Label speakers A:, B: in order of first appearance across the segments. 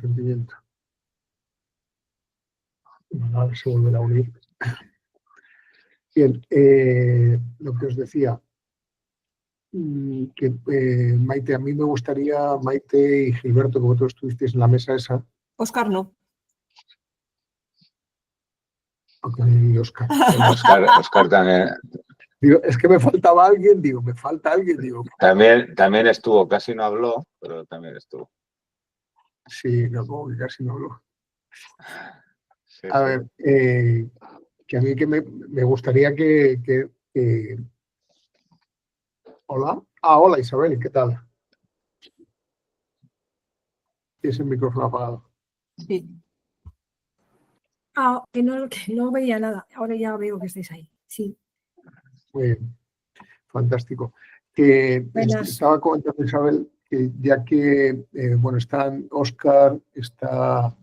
A: sentimiento. A ver si volverá a unir. Bien, lo que os decía, que Maite, a mí me gustaría, Maite y Gilberto, que vosotros estuvisteis en la mesa esa.
B: Óscar no.
A: Y Óscar.
C: Óscar también.
A: Digo, es que me faltaba alguien, digo.
C: También estuvo, casi no habló, pero también estuvo.
A: Sí, no, como que casi no habló.
C: Sí,
A: a ver, que a mí que me gustaría que Hola. Hola Isabel, ¿qué tal? Tienes el micrófono apagado.
B: Sí. Que no veía nada. Ahora ya veo que estáis ahí. Sí.
A: Muy bien. Fantástico. Que
B: Buenas.
A: estaba comentando Isabel que ya que bueno, están Óscar, está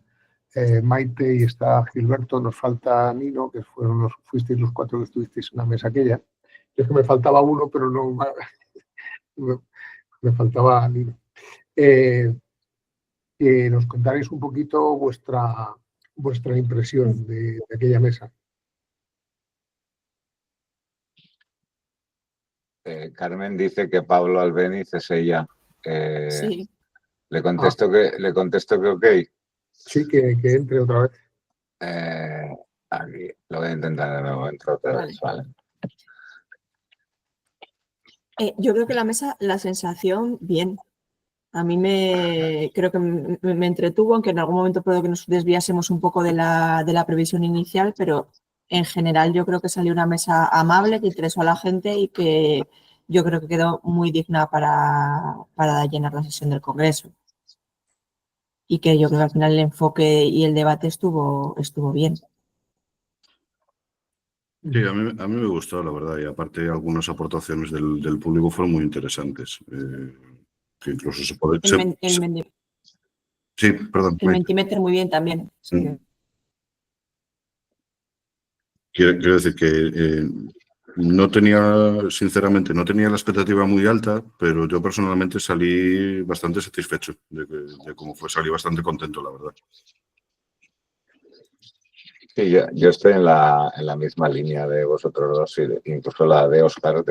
A: Maite y está Gilberto, nos falta Nino, que fuisteis los 4 que estuvisteis en la mesa aquella. Yo es que me faltaba uno, pero no me faltaba Nino. Que nos contaréis un poquito vuestra impresión de aquella mesa.
C: Carmen dice que Pablo Albéniz es ella.
B: Sí.
C: Le contesto que ok.
A: Sí, que entre otra vez.
C: Aquí, lo voy a intentar de nuevo, entro otra vez, vale.
B: Yo creo que la sensación, bien. A mí creo que me entretuvo, aunque en algún momento puedo que nos desviásemos un poco de la previsión inicial, pero en general yo creo que salió una mesa amable, que interesó a la gente y que yo creo que quedó muy digna para llenar la sesión del Congreso. Y que yo creo que al final el enfoque y el debate estuvo bien.
D: Sí, a mí me gustó, la verdad, y aparte algunas aportaciones del público fueron muy interesantes. Que incluso se puede... Sí, perdón.
B: El Mentimeter muy bien también. Sí.
D: Quiero decir que sinceramente, no tenía la expectativa muy alta, pero yo personalmente salí bastante satisfecho de cómo fue, salí bastante contento, la verdad.
C: Sí, yo estoy en la misma línea de vosotros dos, incluso la de Óscar,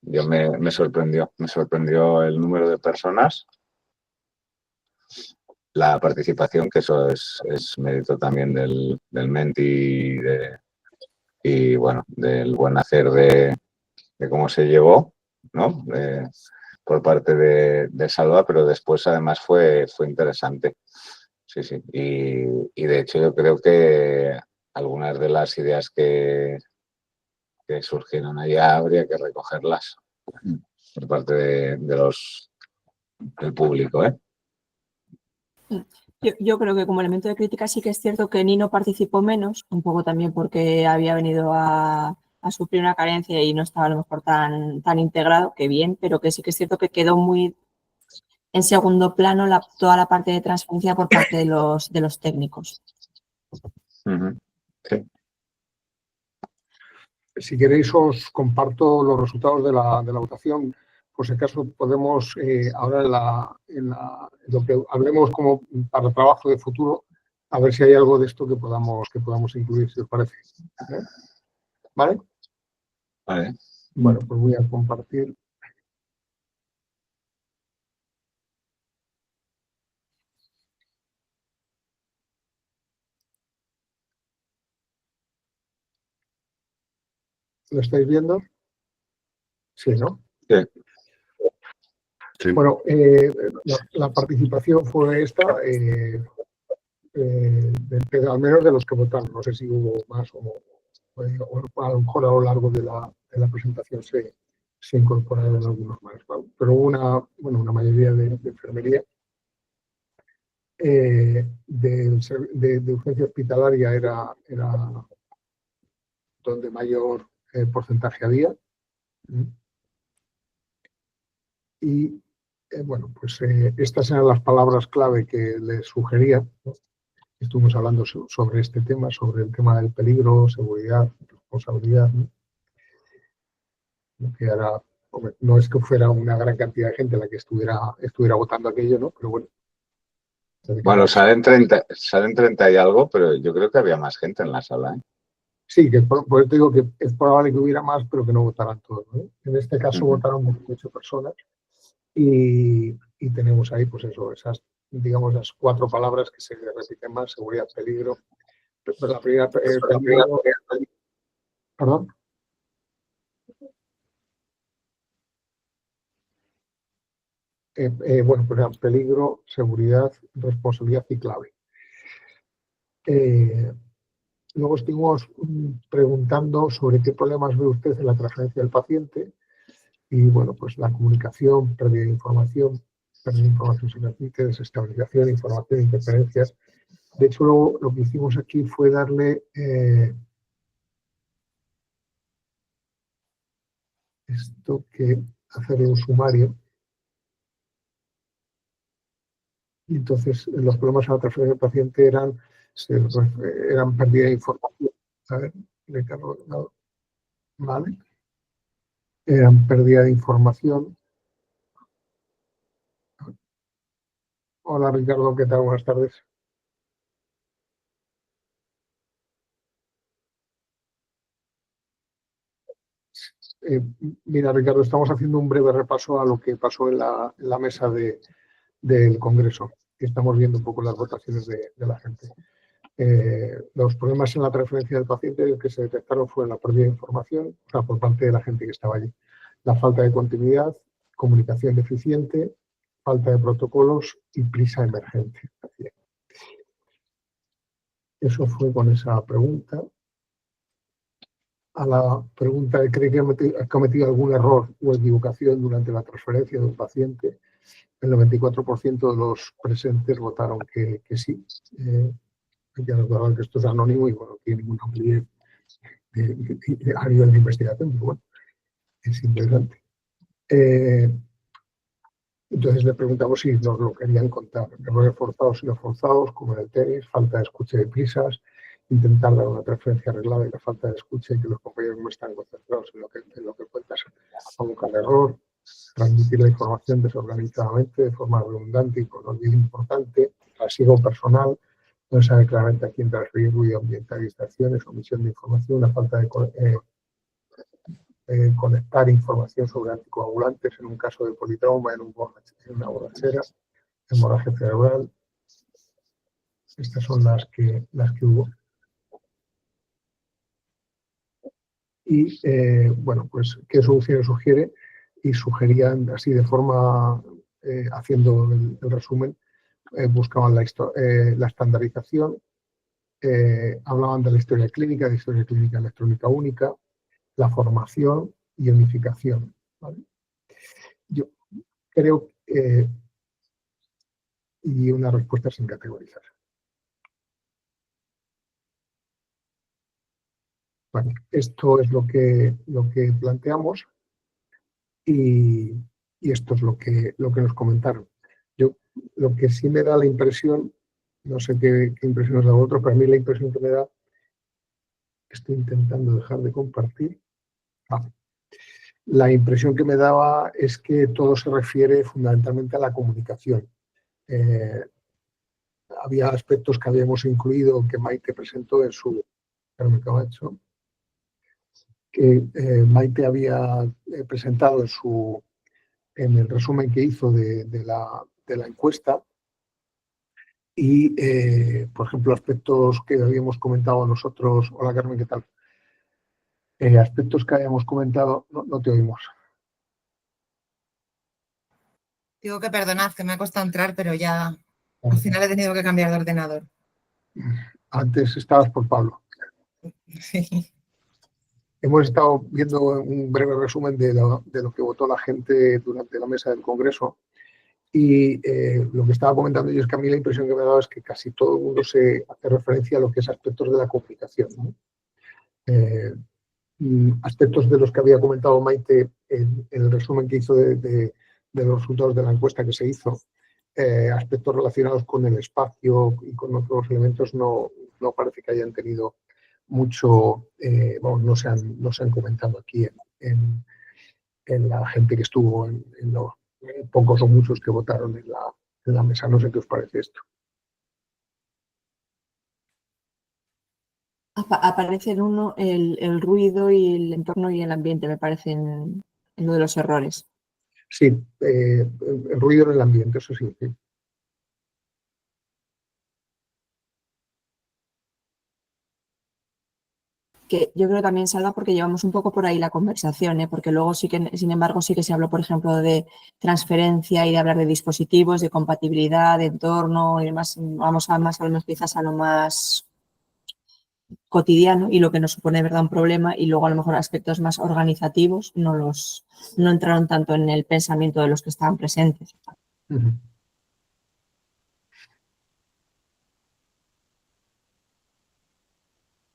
C: me sorprendió el número de personas, la participación, que eso es mérito también del Menti y bueno, del buen hacer de cómo se llevó, ¿no? Por parte de Salva, pero después además fue interesante. Sí. Y de hecho yo creo que algunas de las ideas que surgieron allá habría que recogerlas por parte del público, ¿eh?
B: Yo creo que como elemento de crítica sí que es cierto que Nino participó menos, un poco también porque había venido a suplir una carencia y no estaba a lo mejor tan integrado, que bien, pero que sí que es cierto que quedó muy en segundo plano toda la parte de transferencia por parte de los técnicos.
C: Sí.
A: Si queréis os comparto los resultados de la votación. Por si acaso podemos ahora en lo que hablemos como para trabajo de futuro, a ver si hay algo de esto que podamos incluir, si os parece. ¿Vale?
C: Vale.
A: Bueno, pues voy a compartir. ¿Lo estáis viendo? Sí, ¿no?
C: Sí.
D: Sí.
A: Bueno, la participación fue esta, al menos de los que votaron. No sé si hubo más o a lo mejor a lo largo de la presentación se incorporaron algunos más. Pero hubo una mayoría de enfermería. De urgencia hospitalaria era donde mayor porcentaje había. Y bueno, pues estas eran las palabras clave que les sugería. Estuvimos hablando sobre este tema, sobre el tema del peligro, seguridad, responsabilidad, ¿no? Que ahora, hombre, no es que fuera una gran cantidad de gente la que estuviera votando aquello, ¿no? Pero bueno,
C: Bueno, salen 30 y algo, pero yo creo que había más gente en la sala, ¿eh?
A: Sí, que por eso te digo que es probable que hubiera más, pero que no votaran todos, ¿no? En este caso votaron 28 personas y tenemos ahí, pues eso, esas, digamos, las 4 palabras que se repiten más: seguridad, peligro. Pero la primera, peligro, perdón. Bueno, pues eran peligro, seguridad, responsabilidad y clave. Luego estuvimos preguntando sobre qué problemas ve usted en la transferencia del paciente. Y bueno, pues la comunicación, pérdida de información sin repite, desestabilización, información, interferencias. De hecho, luego lo que hicimos aquí fue darle hacer un sumario. Y entonces los problemas a la transferencia del paciente eran pérdida de información. A ver, Ricardo, no, ¿vale? Eran pérdida de información. Hola Ricardo, ¿qué tal? Buenas tardes. Mira, Ricardo, estamos haciendo un breve repaso a lo que pasó en la mesa del Congreso. Estamos viendo un poco las votaciones de la gente. Los problemas en la transferencia del paciente que se detectaron fue la pérdida de información, o sea, por parte de la gente que estaba allí, la falta de continuidad, comunicación deficiente, falta de protocolos y prisa emergente. Eso fue con esa pregunta. A la pregunta de ¿cree que ha cometido algún error o equivocación durante la transferencia de un paciente? El 94% de los presentes votaron que sí. Hay que recordar que esto es anónimo y bueno, no tiene ninguna validez a nivel de investigación, pero bueno, es interesante. Entonces le preguntamos si nos lo querían contar. Errores forzados y no forzados, como en el tenis, falta de escucha y prisas, intentar dar una transferencia arreglada y la falta de escucha y que los compañeros no están concentrados en lo que cuentas, provoca el error, transmitir la información desorganizadamente, de forma redundante y con olvido importante, trasiego personal, no sabe claramente a quién transferir, ruido ambiental, distracciones, omisión de información, una falta de conectar información sobre anticoagulantes en un caso de politrauma, en una borrachera, hemorragia cerebral. Estas son las que hubo. Y bueno, pues qué soluciones sugiere, y sugerían así de forma, haciendo el resumen, buscaban la estandarización, hablaban de la historia clínica electrónica única, la formación y unificación, ¿vale? Yo creo y una respuesta sin categorizar. Bueno, esto es lo que planteamos y esto es lo que nos comentaron. Yo lo que sí me da la impresión, no sé qué impresión os da a vosotros, pero a mí la impresión que me da, estoy intentando dejar de compartir. La impresión que me daba es que todo se refiere fundamentalmente a la comunicación. Había aspectos que habíamos incluido, que Maite presentó en su... Carmen Camacho, que Maite había presentado en el resumen que hizo de la encuesta. Y, por ejemplo, aspectos que habíamos comentado nosotros... Hola, Carmen, ¿qué tal? Aspectos que habíamos comentado... No te oímos.
E: Digo que perdonad, que me ha costado entrar, pero ya al final he tenido que cambiar de ordenador.
A: Antes estabas por Pablo.
E: Sí.
A: Hemos estado viendo un breve resumen de lo que votó la gente durante la mesa del Congreso. Y lo que estaba comentando yo es que a mí la impresión que me ha dado es que casi todo el mundo se hace referencia a lo que es aspectos de la comunicación, ¿no? Aspectos de los que había comentado Maite en el resumen que hizo de los resultados de la encuesta que se hizo, aspectos relacionados con el espacio y con otros elementos no parece que hayan tenido mucho, no se han comentado aquí en la gente que estuvo, en los pocos o muchos que votaron en la mesa. No sé qué os parece esto.
B: Aparece en uno el ruido y el entorno y el ambiente, me parecen en lo de los errores.
A: Sí, el ruido en el ambiente, eso sí. Sí.
B: Que yo creo que también salva porque llevamos un poco por ahí la conversación, ¿eh? Porque luego sí que, sin embargo, sí que se habló, por ejemplo, de transferencia y de hablar de dispositivos, de compatibilidad, de entorno y demás. Vamos a más, a lo mejor quizás a lo más cotidiano y lo que nos supone, ¿verdad?, un problema, y luego a lo mejor aspectos más organizativos no entraron tanto en el pensamiento de los que estaban presentes.
A: Ujú.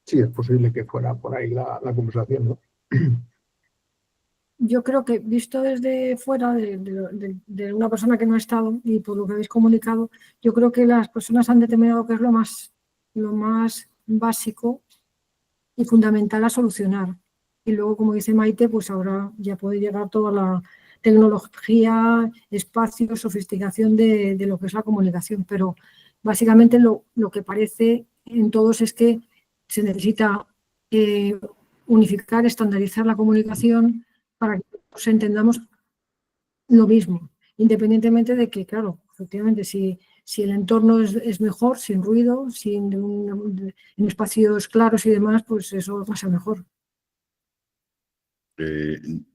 A: Sí, es posible que fuera por ahí la conversación, ¿no?
F: Yo creo que visto desde fuera de una persona que no ha estado y por lo que habéis comunicado, yo creo que las personas han determinado que es lo más básico y fundamental a solucionar. Y luego, como dice Maite, pues ahora ya puede llegar toda la tecnología, espacio, sofisticación de lo que es la comunicación. Pero básicamente lo que parece en todos es que se necesita unificar, estandarizar la comunicación para que todos entendamos lo mismo, independientemente de que, claro, efectivamente, si el entorno es mejor, sin ruido, en espacios claros y demás, pues eso pasa mejor.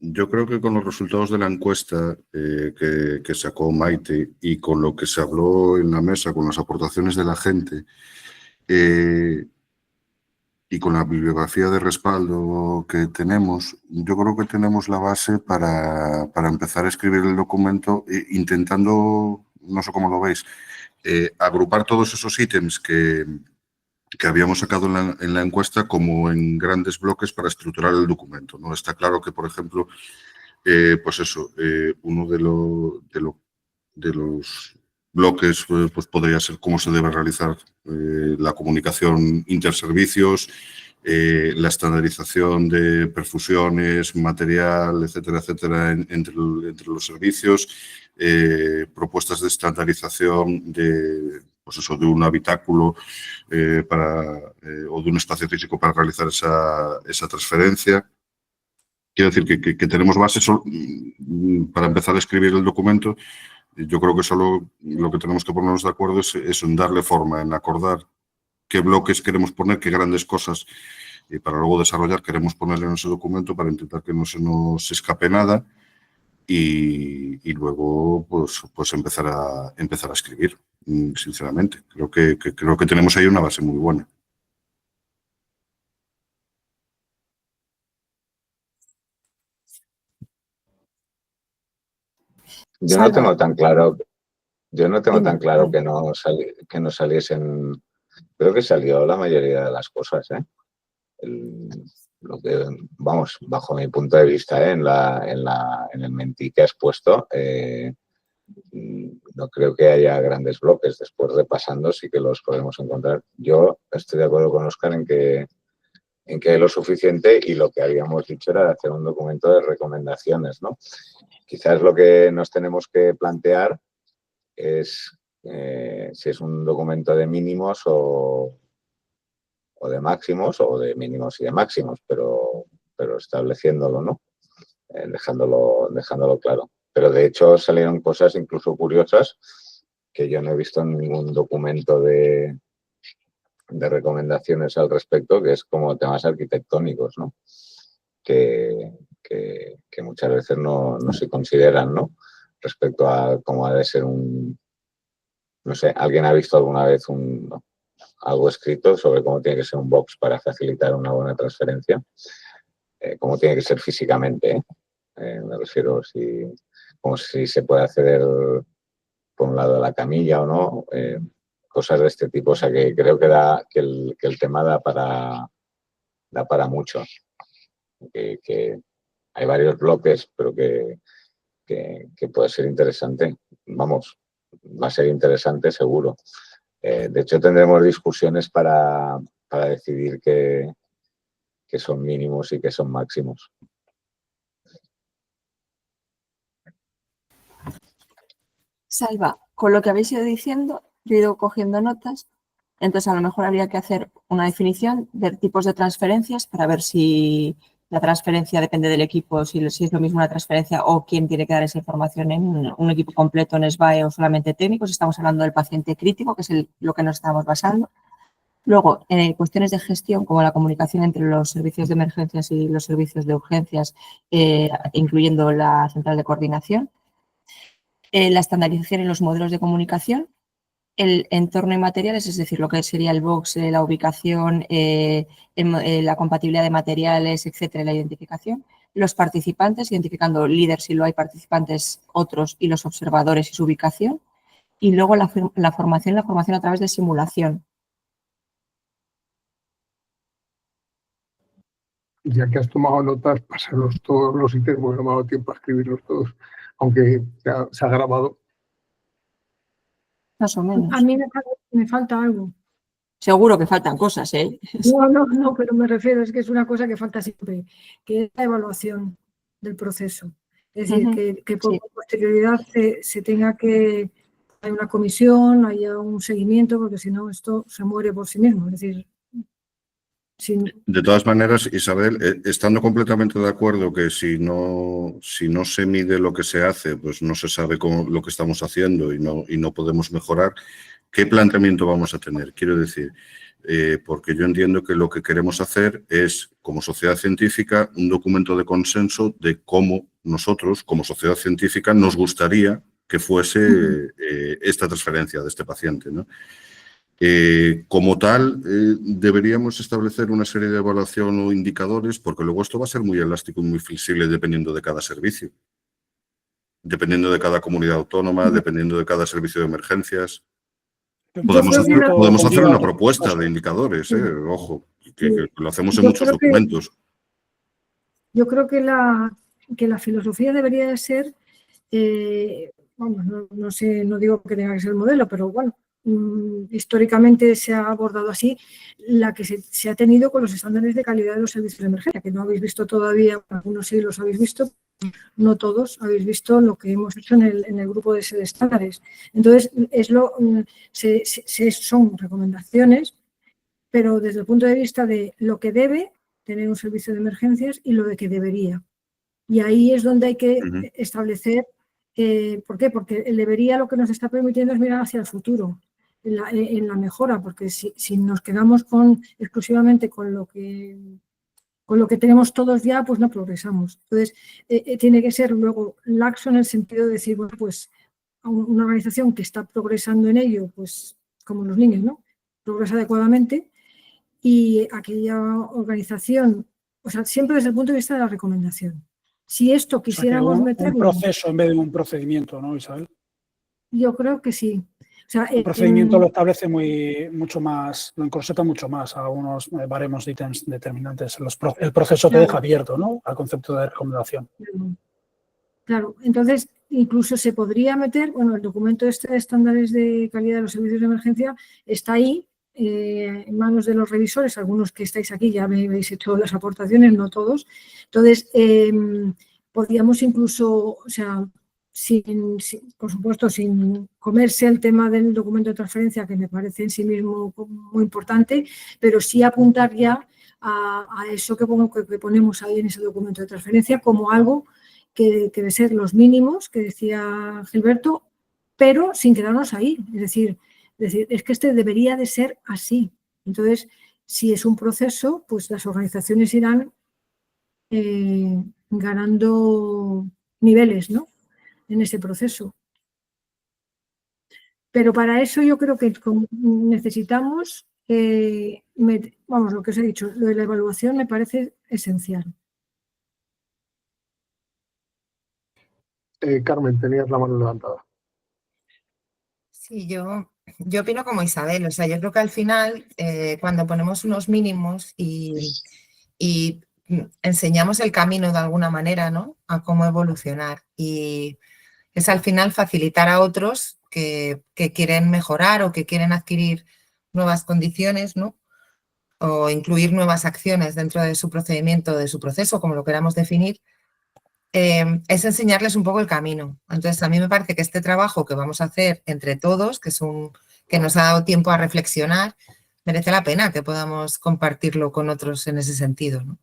D: Yo creo que con los resultados de la encuesta que sacó Maite y con lo que se habló en la mesa, con las aportaciones de la gente y con la bibliografía de respaldo que tenemos, yo creo que tenemos la base para empezar a escribir el documento intentando, no sé cómo lo veis, agrupar todos esos ítems que habíamos sacado en la encuesta como en grandes bloques para estructurar el documento, ¿no? Está claro que, por ejemplo, pues eso, uno de los bloques pues podría ser cómo se debe realizar la comunicación interservicios, la estandarización de perfusiones, material, etcétera, etcétera, entre los servicios, propuestas de estandarización pues eso, de un habitáculo o de un espacio físico para realizar esa transferencia. Quiero decir que tenemos bases para empezar a escribir el documento. Yo creo que solo lo que tenemos que ponernos de acuerdo es en darle forma, en acordar qué bloques queremos poner, qué grandes cosas, y para luego desarrollar queremos poner en ese documento para intentar que no se nos escape nada y luego pues empezar a escribir, sinceramente. Creo que tenemos ahí una base muy buena.
C: Yo no tengo tan claro,
B: Dime,
C: que no saliesen. Creo que salió la mayoría de las cosas, ¿eh? Lo que, vamos, bajo mi punto de vista, ¿eh? En el mentí que has puesto, no creo que haya grandes bloques. Después repasando sí que los podemos encontrar. Yo estoy de acuerdo con Óscar en que lo suficiente, y lo que habíamos dicho era hacer un documento de recomendaciones, ¿no? Quizás lo que nos tenemos que plantear es si es un documento de mínimos o de máximos, o de mínimos y de máximos, pero estableciéndolo, ¿no? Dejándolo claro. Pero de hecho salieron cosas incluso curiosas que yo no he visto en ningún documento de recomendaciones al respecto, que es como temas arquitectónicos, ¿no? Que muchas veces no se consideran, ¿no? Respecto a cómo ha de ser no sé, ¿alguien ha visto alguna vez algo escrito sobre cómo tiene que ser un box para facilitar una buena transferencia? Cómo tiene que ser físicamente, me refiero, como si se puede acceder por un lado de la camilla o no, cosas de este tipo. O sea, que creo que el tema da para mucho. Que hay varios bloques, pero que puede ser interesante. Vamos, va a ser interesante seguro. De hecho, tendremos discusiones para decidir qué son mínimos y qué son máximos.
B: Salva, con lo que habéis ido diciendo, yo he ido cogiendo notas Entonces, a lo mejor habría que hacer una definición de tipos de transferencias para ver si la transferencia depende del equipo, si es lo mismo una transferencia o quién tiene que dar esa información en un equipo completo en SBAE o solamente técnicos. Estamos hablando del paciente crítico, que es lo que nos estamos basando. Luego, cuestiones de gestión como la comunicación entre los servicios de emergencias y los servicios de urgencias, incluyendo la central de coordinación. La estandarización en los modelos de comunicación. El entorno y materiales, es decir, lo que sería el box, la ubicación, la compatibilidad de materiales, etcétera, la identificación. Los participantes, identificando líderes si lo hay, participantes otros y los observadores y su ubicación. Y luego la formación a través de simulación.
A: Ya que has tomado notas, pásanos todos los ítems, porque no me ha dado tiempo a escribirlos todos, aunque se ha grabado.
B: Más o menos.
F: A mí me falta algo.
B: Seguro que faltan cosas, ¿eh?
F: No, pero me refiero, es que es una cosa que falta siempre, que es la evaluación del proceso. Es decir, que por posterioridad se tenga que hay una comisión, haya un seguimiento, porque si no esto se muere por sí mismo. Es decir,
D: de todas maneras, Isabel, estando completamente de acuerdo que si no se mide lo que se hace, pues no se sabe lo que estamos haciendo y no podemos mejorar, ¿qué planteamiento vamos a tener? Quiero decir, porque yo entiendo que lo que queremos hacer es, como sociedad científica, un documento de consenso de cómo nosotros, como sociedad científica, nos gustaría que fuese esta transferencia de este paciente, ¿no? Como tal, deberíamos establecer una serie de evaluación o indicadores, porque luego esto va a ser muy elástico y muy flexible dependiendo de cada servicio, dependiendo de cada comunidad autónoma, dependiendo de cada servicio de emergencias. Podemos hacer una propuesta de indicadores, ojo, que lo hacemos en muchos documentos.
F: Yo creo que la filosofía debería de ser, no sé, no digo que tenga que ser el modelo, pero bueno, históricamente se ha abordado así, la que se ha tenido con los estándares de calidad de los servicios de emergencia, que no habéis visto todavía, algunos sí los habéis visto, no todos habéis visto lo que hemos hecho en el grupo de estándares. Entonces, son recomendaciones, pero desde el punto de vista de lo que debe tener un servicio de emergencias y lo de que debería. Y ahí es donde hay que establecer, ¿por qué? Porque el debería lo que nos está permitiendo es mirar hacia el futuro, en la mejora, porque si nos quedamos exclusivamente con lo que tenemos todos ya, pues no progresamos. Entonces, tiene que ser luego laxo en el sentido de decir, bueno, pues una organización que está progresando en ello, pues como los niños, ¿no? Progresa adecuadamente, y aquella organización, o sea, siempre desde el punto de vista de la recomendación. Si esto quisiéramos meterlo...
G: Un proceso en vez de un procedimiento, ¿no, Isabel?
F: Yo creo que sí. O sea,
G: el procedimiento lo establece mucho más, lo encorseta mucho más a unos baremos de ítems determinantes. El proceso te deja abierto, ¿no?, al concepto de recomendación.
F: Claro, entonces incluso se podría meter, bueno, el documento de estándares de calidad de los servicios de emergencia está ahí, en manos de los revisores, algunos que estáis aquí ya me habéis hecho las aportaciones, no todos. Entonces, podríamos incluso, o sea, por supuesto, sin comerse el tema del documento de transferencia, que me parece en sí mismo muy importante, pero sí apuntar ya a eso que ponemos ahí en ese documento de transferencia como algo que debe ser los mínimos, que decía Gilberto, pero sin quedarnos ahí. Es decir, es que este debería de ser así. Entonces, si es un proceso, pues las organizaciones irán ganando niveles, ¿no?, en ese proceso. Pero para eso yo creo que necesitamos, lo que os he dicho, lo de la evaluación me parece esencial.
A: Carmen, tenías la mano levantada.
E: Sí, yo opino como Isabel. O sea, yo creo que al final, cuando ponemos unos mínimos y enseñamos el camino de alguna manera, ¿no?, a cómo evolucionar, y es al final facilitar a otros que quieren mejorar o que quieren adquirir nuevas condiciones, ¿no?, o incluir nuevas acciones dentro de su procedimiento, de su proceso, como lo queramos definir, es enseñarles un poco el camino. Entonces, a mí me parece que este trabajo que vamos a hacer entre todos, que que nos ha dado tiempo a reflexionar, merece la pena que podamos compartirlo con otros en ese sentido, ¿no?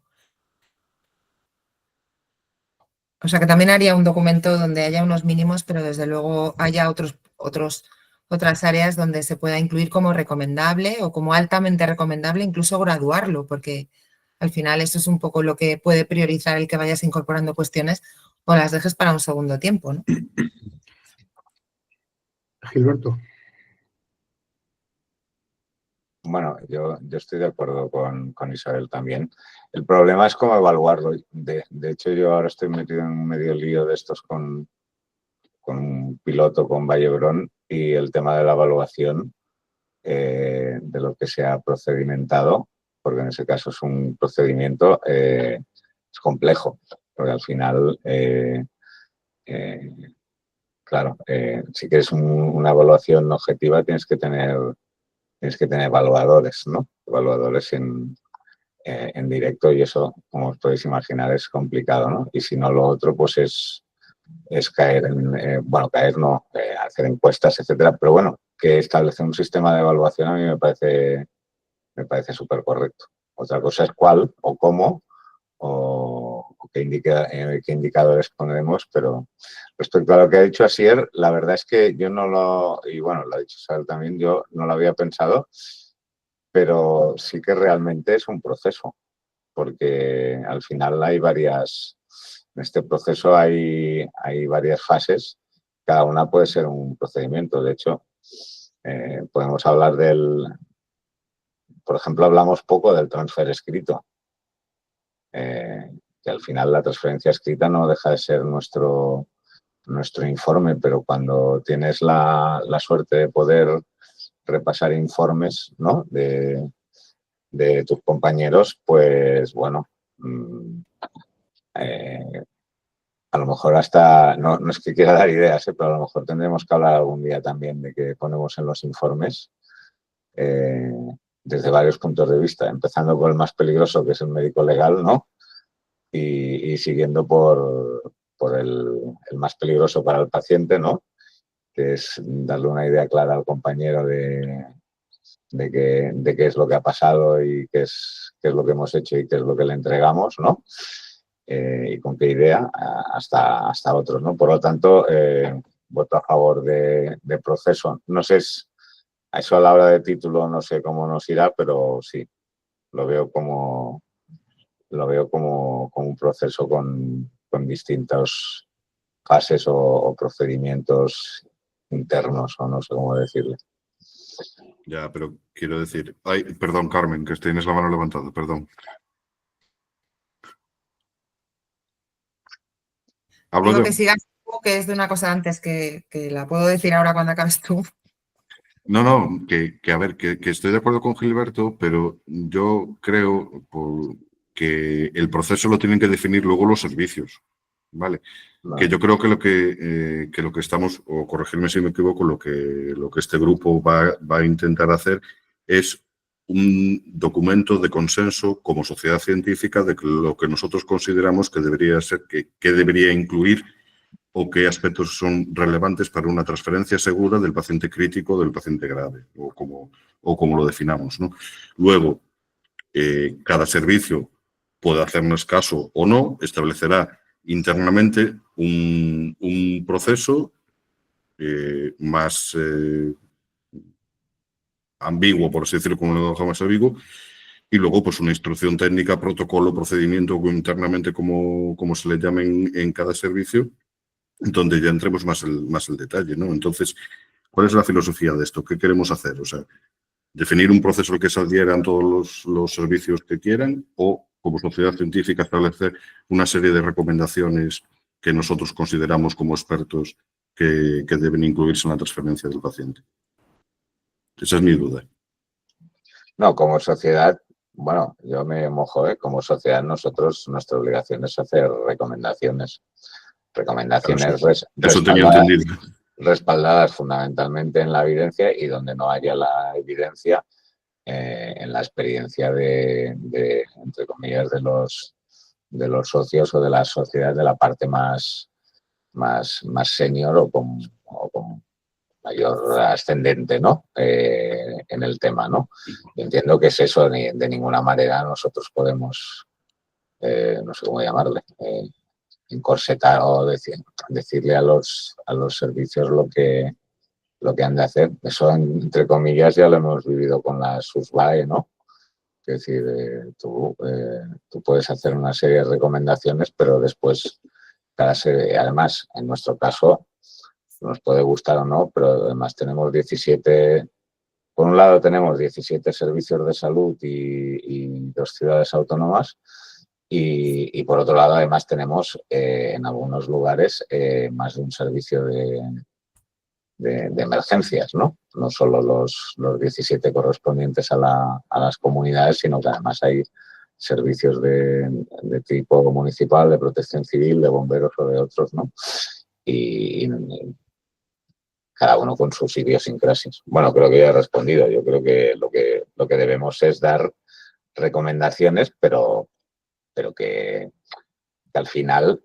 E: O sea que también haría un documento donde haya unos mínimos, pero desde luego haya otras áreas donde se pueda incluir como recomendable o como altamente recomendable, incluso graduarlo, porque al final eso es un poco lo que puede priorizar el que vayas incorporando cuestiones o las dejes para un segundo tiempo, ¿no?
A: Gilberto.
C: Bueno, yo estoy de acuerdo con Isabel también. El problema es cómo evaluarlo. De hecho, yo ahora estoy metido en un medio lío de estos con un piloto con Vallebrón y el tema de la evaluación de lo que se ha procedimentado, porque en ese caso es un procedimiento, es complejo, porque al final, claro, si quieres una evaluación objetiva tienes que tener evaluadores, ¿no? Evaluadores en directo y eso, como os podéis imaginar, es complicado, ¿no? Y si no, lo otro, pues es caer bueno, caer no, hacer encuestas, etcétera. Pero bueno, que establecer un sistema de evaluación a mí me parece súper correcto. Otra cosa es cuál o cómo o qué indicadores pondremos, pero respecto a lo que ha dicho Asier, la verdad es que yo no y bueno, lo ha dicho Sal también, yo no lo había pensado, pero sí que realmente es un proceso, porque al final en este proceso hay varias fases, cada una puede ser un procedimiento. De hecho, podemos hablar por ejemplo, hablamos poco del transfer escrito, que al final la transferencia escrita no deja de ser nuestro informe, pero cuando tienes la suerte de poder repasar informes, ¿no?, de tus compañeros, pues bueno, a lo mejor hasta, no es que quiera dar ideas, pero a lo mejor tendremos que hablar algún día también de qué ponemos en los informes desde varios puntos de vista, empezando por el más peligroso, que es el médico legal, ¿no? Y siguiendo por el más peligroso para el paciente, ¿no?, que es darle una idea clara al compañero de qué es lo que ha pasado y qué es lo que hemos hecho y qué es lo que le entregamos, ¿no? Y con qué idea, hasta otros, ¿no? Por lo tanto, voto a favor de proceso. No sé, a eso a la hora de título no sé cómo nos irá, pero sí, lo veo como un proceso con distintas fases o procedimientos internos, o no sé cómo decirle.
D: Ya, pero quiero decir... Ay, perdón, Carmen, que tienes la mano levantada, perdón.
E: Digo que sigas tú, que es de una cosa antes que la puedo decir ahora cuando acabes tú.
D: No, que a ver, que estoy de acuerdo con Gilberto, pero yo creo que el proceso lo tienen que definir luego los servicios, ¿vale?
C: Vale.
D: Que yo creo que lo que estamos, o corregirme si me equivoco, lo que este grupo va a intentar hacer es un documento de consenso como sociedad científica de lo que nosotros consideramos que debería ser, que debería incluir o qué aspectos son relevantes para una transferencia segura del paciente crítico o del paciente grave, o como lo definamos, ¿no? Luego, cada servicio puede hacernos caso o no, establecerá internamente un proceso más ambiguo, por así decirlo, como lo dejamos más ambiguo, y luego pues una instrucción técnica, protocolo, procedimiento, internamente como se le llame en cada servicio, donde ya entremos más el detalle, ¿no? Entonces, ¿cuál es la filosofía de esto? ¿Qué queremos hacer? O sea, definir un proceso al que se adhieran todos los servicios que quieran o, como sociedad científica, establecer una serie de recomendaciones que nosotros consideramos como expertos que deben incluirse en la transferencia del paciente. Esa es mi duda.
C: No, como sociedad, bueno, yo me mojo, como sociedad nosotros, nuestra obligación es hacer recomendaciones. Recomendaciones
D: Eso tenía entendido.
C: Respaldadas fundamentalmente en la evidencia, y donde no haya la evidencia, en la experiencia entre comillas, de los socios o de la sociedad, de la parte más senior o con mayor ascendente, ¿no? En el tema, ¿no? Yo entiendo que es eso, de ninguna manera nosotros podemos, no sé cómo llamarle, encorsetar o decirle a los servicios lo que han de hacer. Eso, entre comillas, ya lo hemos vivido con la SUSBAE, ¿no? Es decir, tú puedes hacer una serie de recomendaciones, pero después, además, en nuestro caso, nos puede gustar o no, pero además tenemos 17, por un lado tenemos 17 servicios de salud y 2 ciudades autónomas, y por otro lado además tenemos en algunos lugares más de un servicio de emergencias, ¿no? No solo los 17 correspondientes a las comunidades, sino que además hay servicios de tipo municipal, de protección civil, de bomberos o de otros, ¿no? Y cada uno con sus idiosincrasias. Bueno, creo que ya he respondido. Yo creo que lo que debemos es dar recomendaciones, pero que al final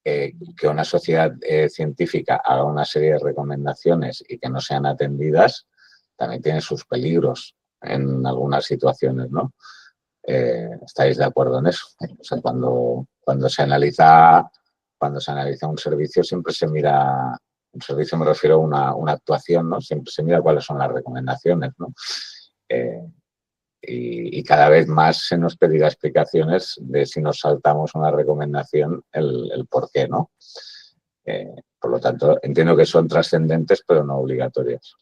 C: que una sociedad científica haga una serie de recomendaciones y que no sean atendidas también tiene sus peligros en algunas situaciones, ¿no? ¿Estáis de acuerdo en eso? O sea, cuando se analiza un servicio, siempre se mira, un servicio me refiero a una actuación, ¿no? Siempre se mira cuáles son las recomendaciones, ¿no? Y cada vez más se nos pedirá explicaciones de si nos saltamos una recomendación, el por qué, ¿no? Por lo tanto, entiendo que son trascendentes, pero no obligatorias.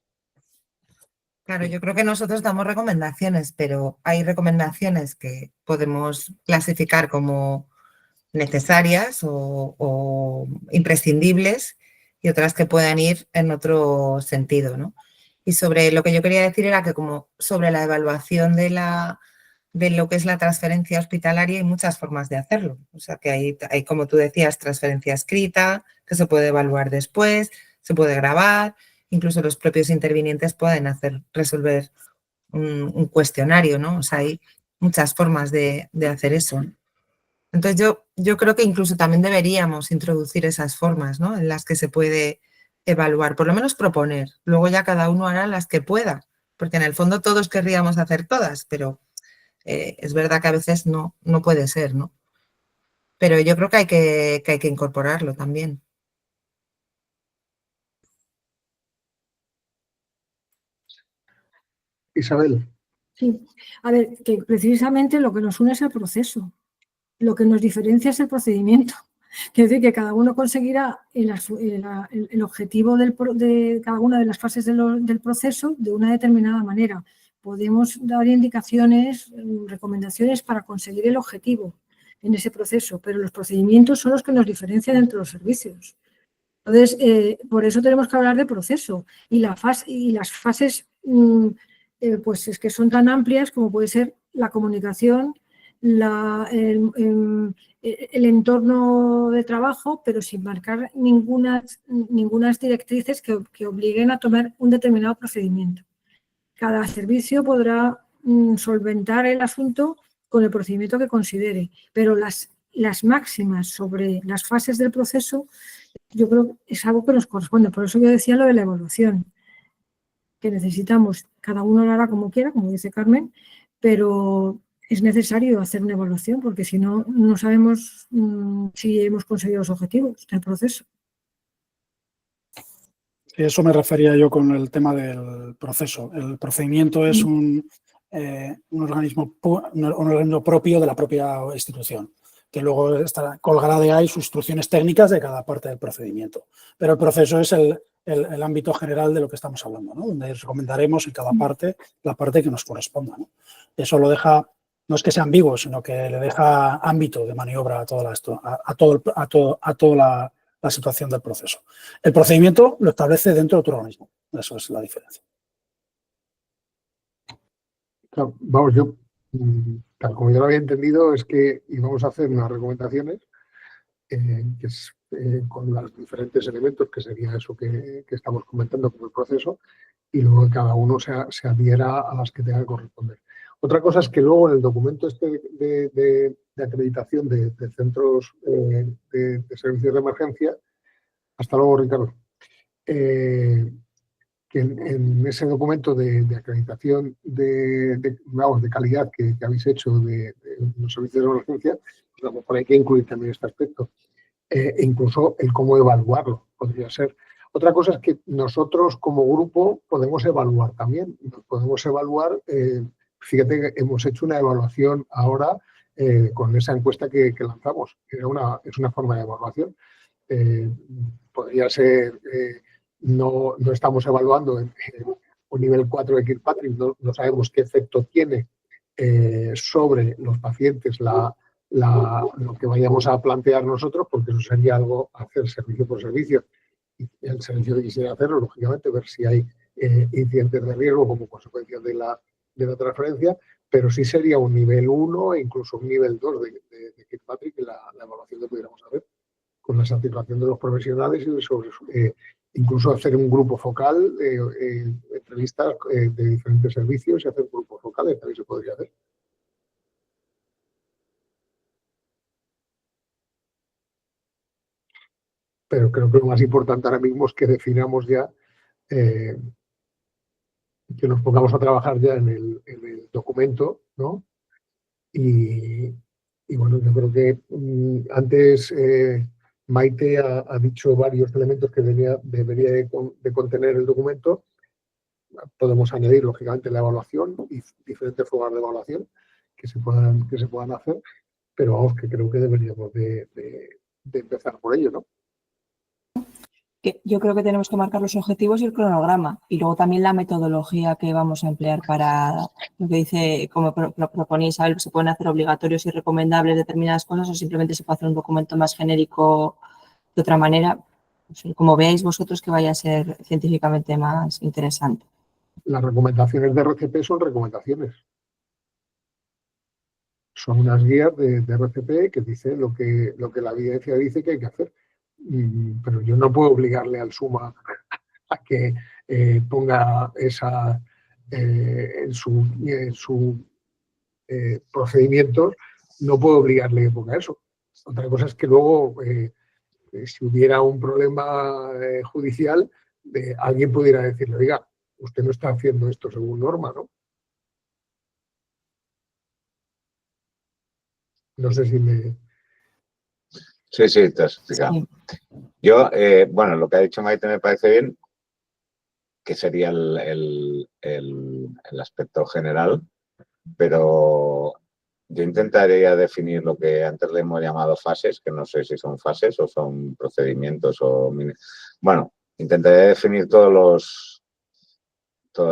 E: Claro, yo creo que nosotros damos recomendaciones, pero hay recomendaciones que podemos clasificar como necesarias o imprescindibles y otras que puedan ir en otro sentido, ¿no? Y sobre lo que yo quería decir era que como sobre la evaluación de lo que es la transferencia hospitalaria hay muchas formas de hacerlo. O sea que hay, como tú decías, transferencia escrita, que se puede evaluar después, se puede grabar, incluso los propios intervinientes pueden resolver un cuestionario, ¿no? O sea, hay muchas formas de hacer eso. Entonces yo creo que incluso también deberíamos introducir esas formas, ¿no? En las que se puede evaluar, por lo menos proponer. Luego ya cada uno hará las que pueda, porque en el fondo todos querríamos hacer todas, pero es verdad que a veces no puede ser, ¿no? Pero yo creo que hay que incorporarlo también.
A: Isabel.
F: Sí, a ver, que precisamente lo que nos une es el proceso, lo que nos diferencia es el procedimiento. Quiero decir que cada uno conseguirá el objetivo de cada una de las fases del proceso de una determinada manera. Podemos dar indicaciones, recomendaciones para conseguir el objetivo en ese proceso, pero los procedimientos son los que nos diferencian entre los servicios. Entonces, por eso tenemos que hablar de proceso y las fases pues es que son tan amplias como puede ser la comunicación, el entorno de trabajo, pero sin marcar ninguna directrices que obliguen a tomar un determinado procedimiento. Cada servicio podrá solventar el asunto con el procedimiento que considere, pero las máximas sobre las fases del proceso yo creo que es algo que nos corresponde. Por eso yo decía lo de la evaluación, que necesitamos, cada uno lo hará como quiera, como dice Carmen, pero es necesario hacer una evaluación porque si no, no sabemos si hemos conseguido los objetivos del proceso.
G: Eso me refería yo con el tema del proceso. El procedimiento es un organismo propio de la propia institución, que luego colgará de ahí sus instrucciones técnicas de cada parte del procedimiento. Pero el proceso es el ámbito general de lo que estamos hablando, ¿no? Donde recomendaremos en cada parte la parte que nos corresponda, ¿no? Eso lo deja, no es que sea ambiguo, sino que le deja ámbito de maniobra a toda la situación del proceso. El procedimiento lo establece dentro de otro organismo. Eso es la diferencia.
A: Claro, vamos, yo, tal como yo lo había entendido, es que íbamos a hacer unas recomendaciones que es, con los diferentes elementos, que sería eso que estamos comentando como el proceso, y luego cada uno se adhiera a las que tenga que corresponder. Otra cosa es que luego en el documento este de acreditación de centros de servicios de emergencia, hasta luego, Ricardo, que en ese documento de acreditación de calidad que habéis hecho de los servicios de emergencia, pues a lo mejor hay que incluir también este aspecto. E incluso el cómo evaluarlo podría ser. Otra cosa es que nosotros como grupo podemos evaluar también. Podemos evaluar, fíjate que hemos hecho una evaluación ahora con esa encuesta que lanzamos. Es una forma de evaluación. Podría ser, no estamos evaluando en un nivel 4 de Kirkpatrick, no sabemos qué efecto tiene sobre los pacientes lo que vayamos a plantear nosotros, porque eso sería algo hacer servicio por servicio. Y el servicio que quisiera hacerlo, lógicamente, ver si hay incidentes de riesgo como consecuencia de la transferencia, pero sí sería un nivel 1 e incluso un nivel 2 de Kirkpatrick la evaluación que pudiéramos hacer, con la satisfacción de los profesionales y sobre incluso hacer un grupo focal, entrevistas de diferentes servicios y hacer grupos focales, también se podría hacer. Pero creo que lo más importante ahora mismo es que definamos ya, que nos pongamos a trabajar ya en el documento, ¿no? Y bueno, yo creo que antes Maite ha dicho varios elementos que debería de contener el documento. Podemos añadir, lógicamente, la evaluación y diferentes formas de evaluación que se puedan hacer, pero vamos, que creo que deberíamos de empezar por ello, ¿no?
B: Yo creo que tenemos que marcar los objetivos y el cronograma, y luego también la metodología que vamos a emplear para lo que dice, como proponía Isabel, se pueden hacer obligatorios y recomendables determinadas cosas o simplemente se puede hacer un documento más genérico de otra manera, como veáis vosotros que vaya a ser científicamente más interesante.
A: Las recomendaciones de RCP son recomendaciones. Son unas guías de RCP que dicen lo que la evidencia dice que hay que hacer. Pero yo no puedo obligarle al SUMA a que ponga esa en su procedimientos, no puedo obligarle que ponga eso. Otra cosa es que luego, si hubiera un problema judicial, alguien pudiera decirle, oiga, usted no está haciendo esto según norma, ¿no? No sé si me...
C: Sí, te has explicado.
B: Sí.
C: Yo, bueno, lo que ha dicho Maite me parece bien, que sería el aspecto general, pero yo intentaría definir lo que antes le hemos llamado fases, que no sé si son fases o son procedimientos o... Bueno, intentaría definir todas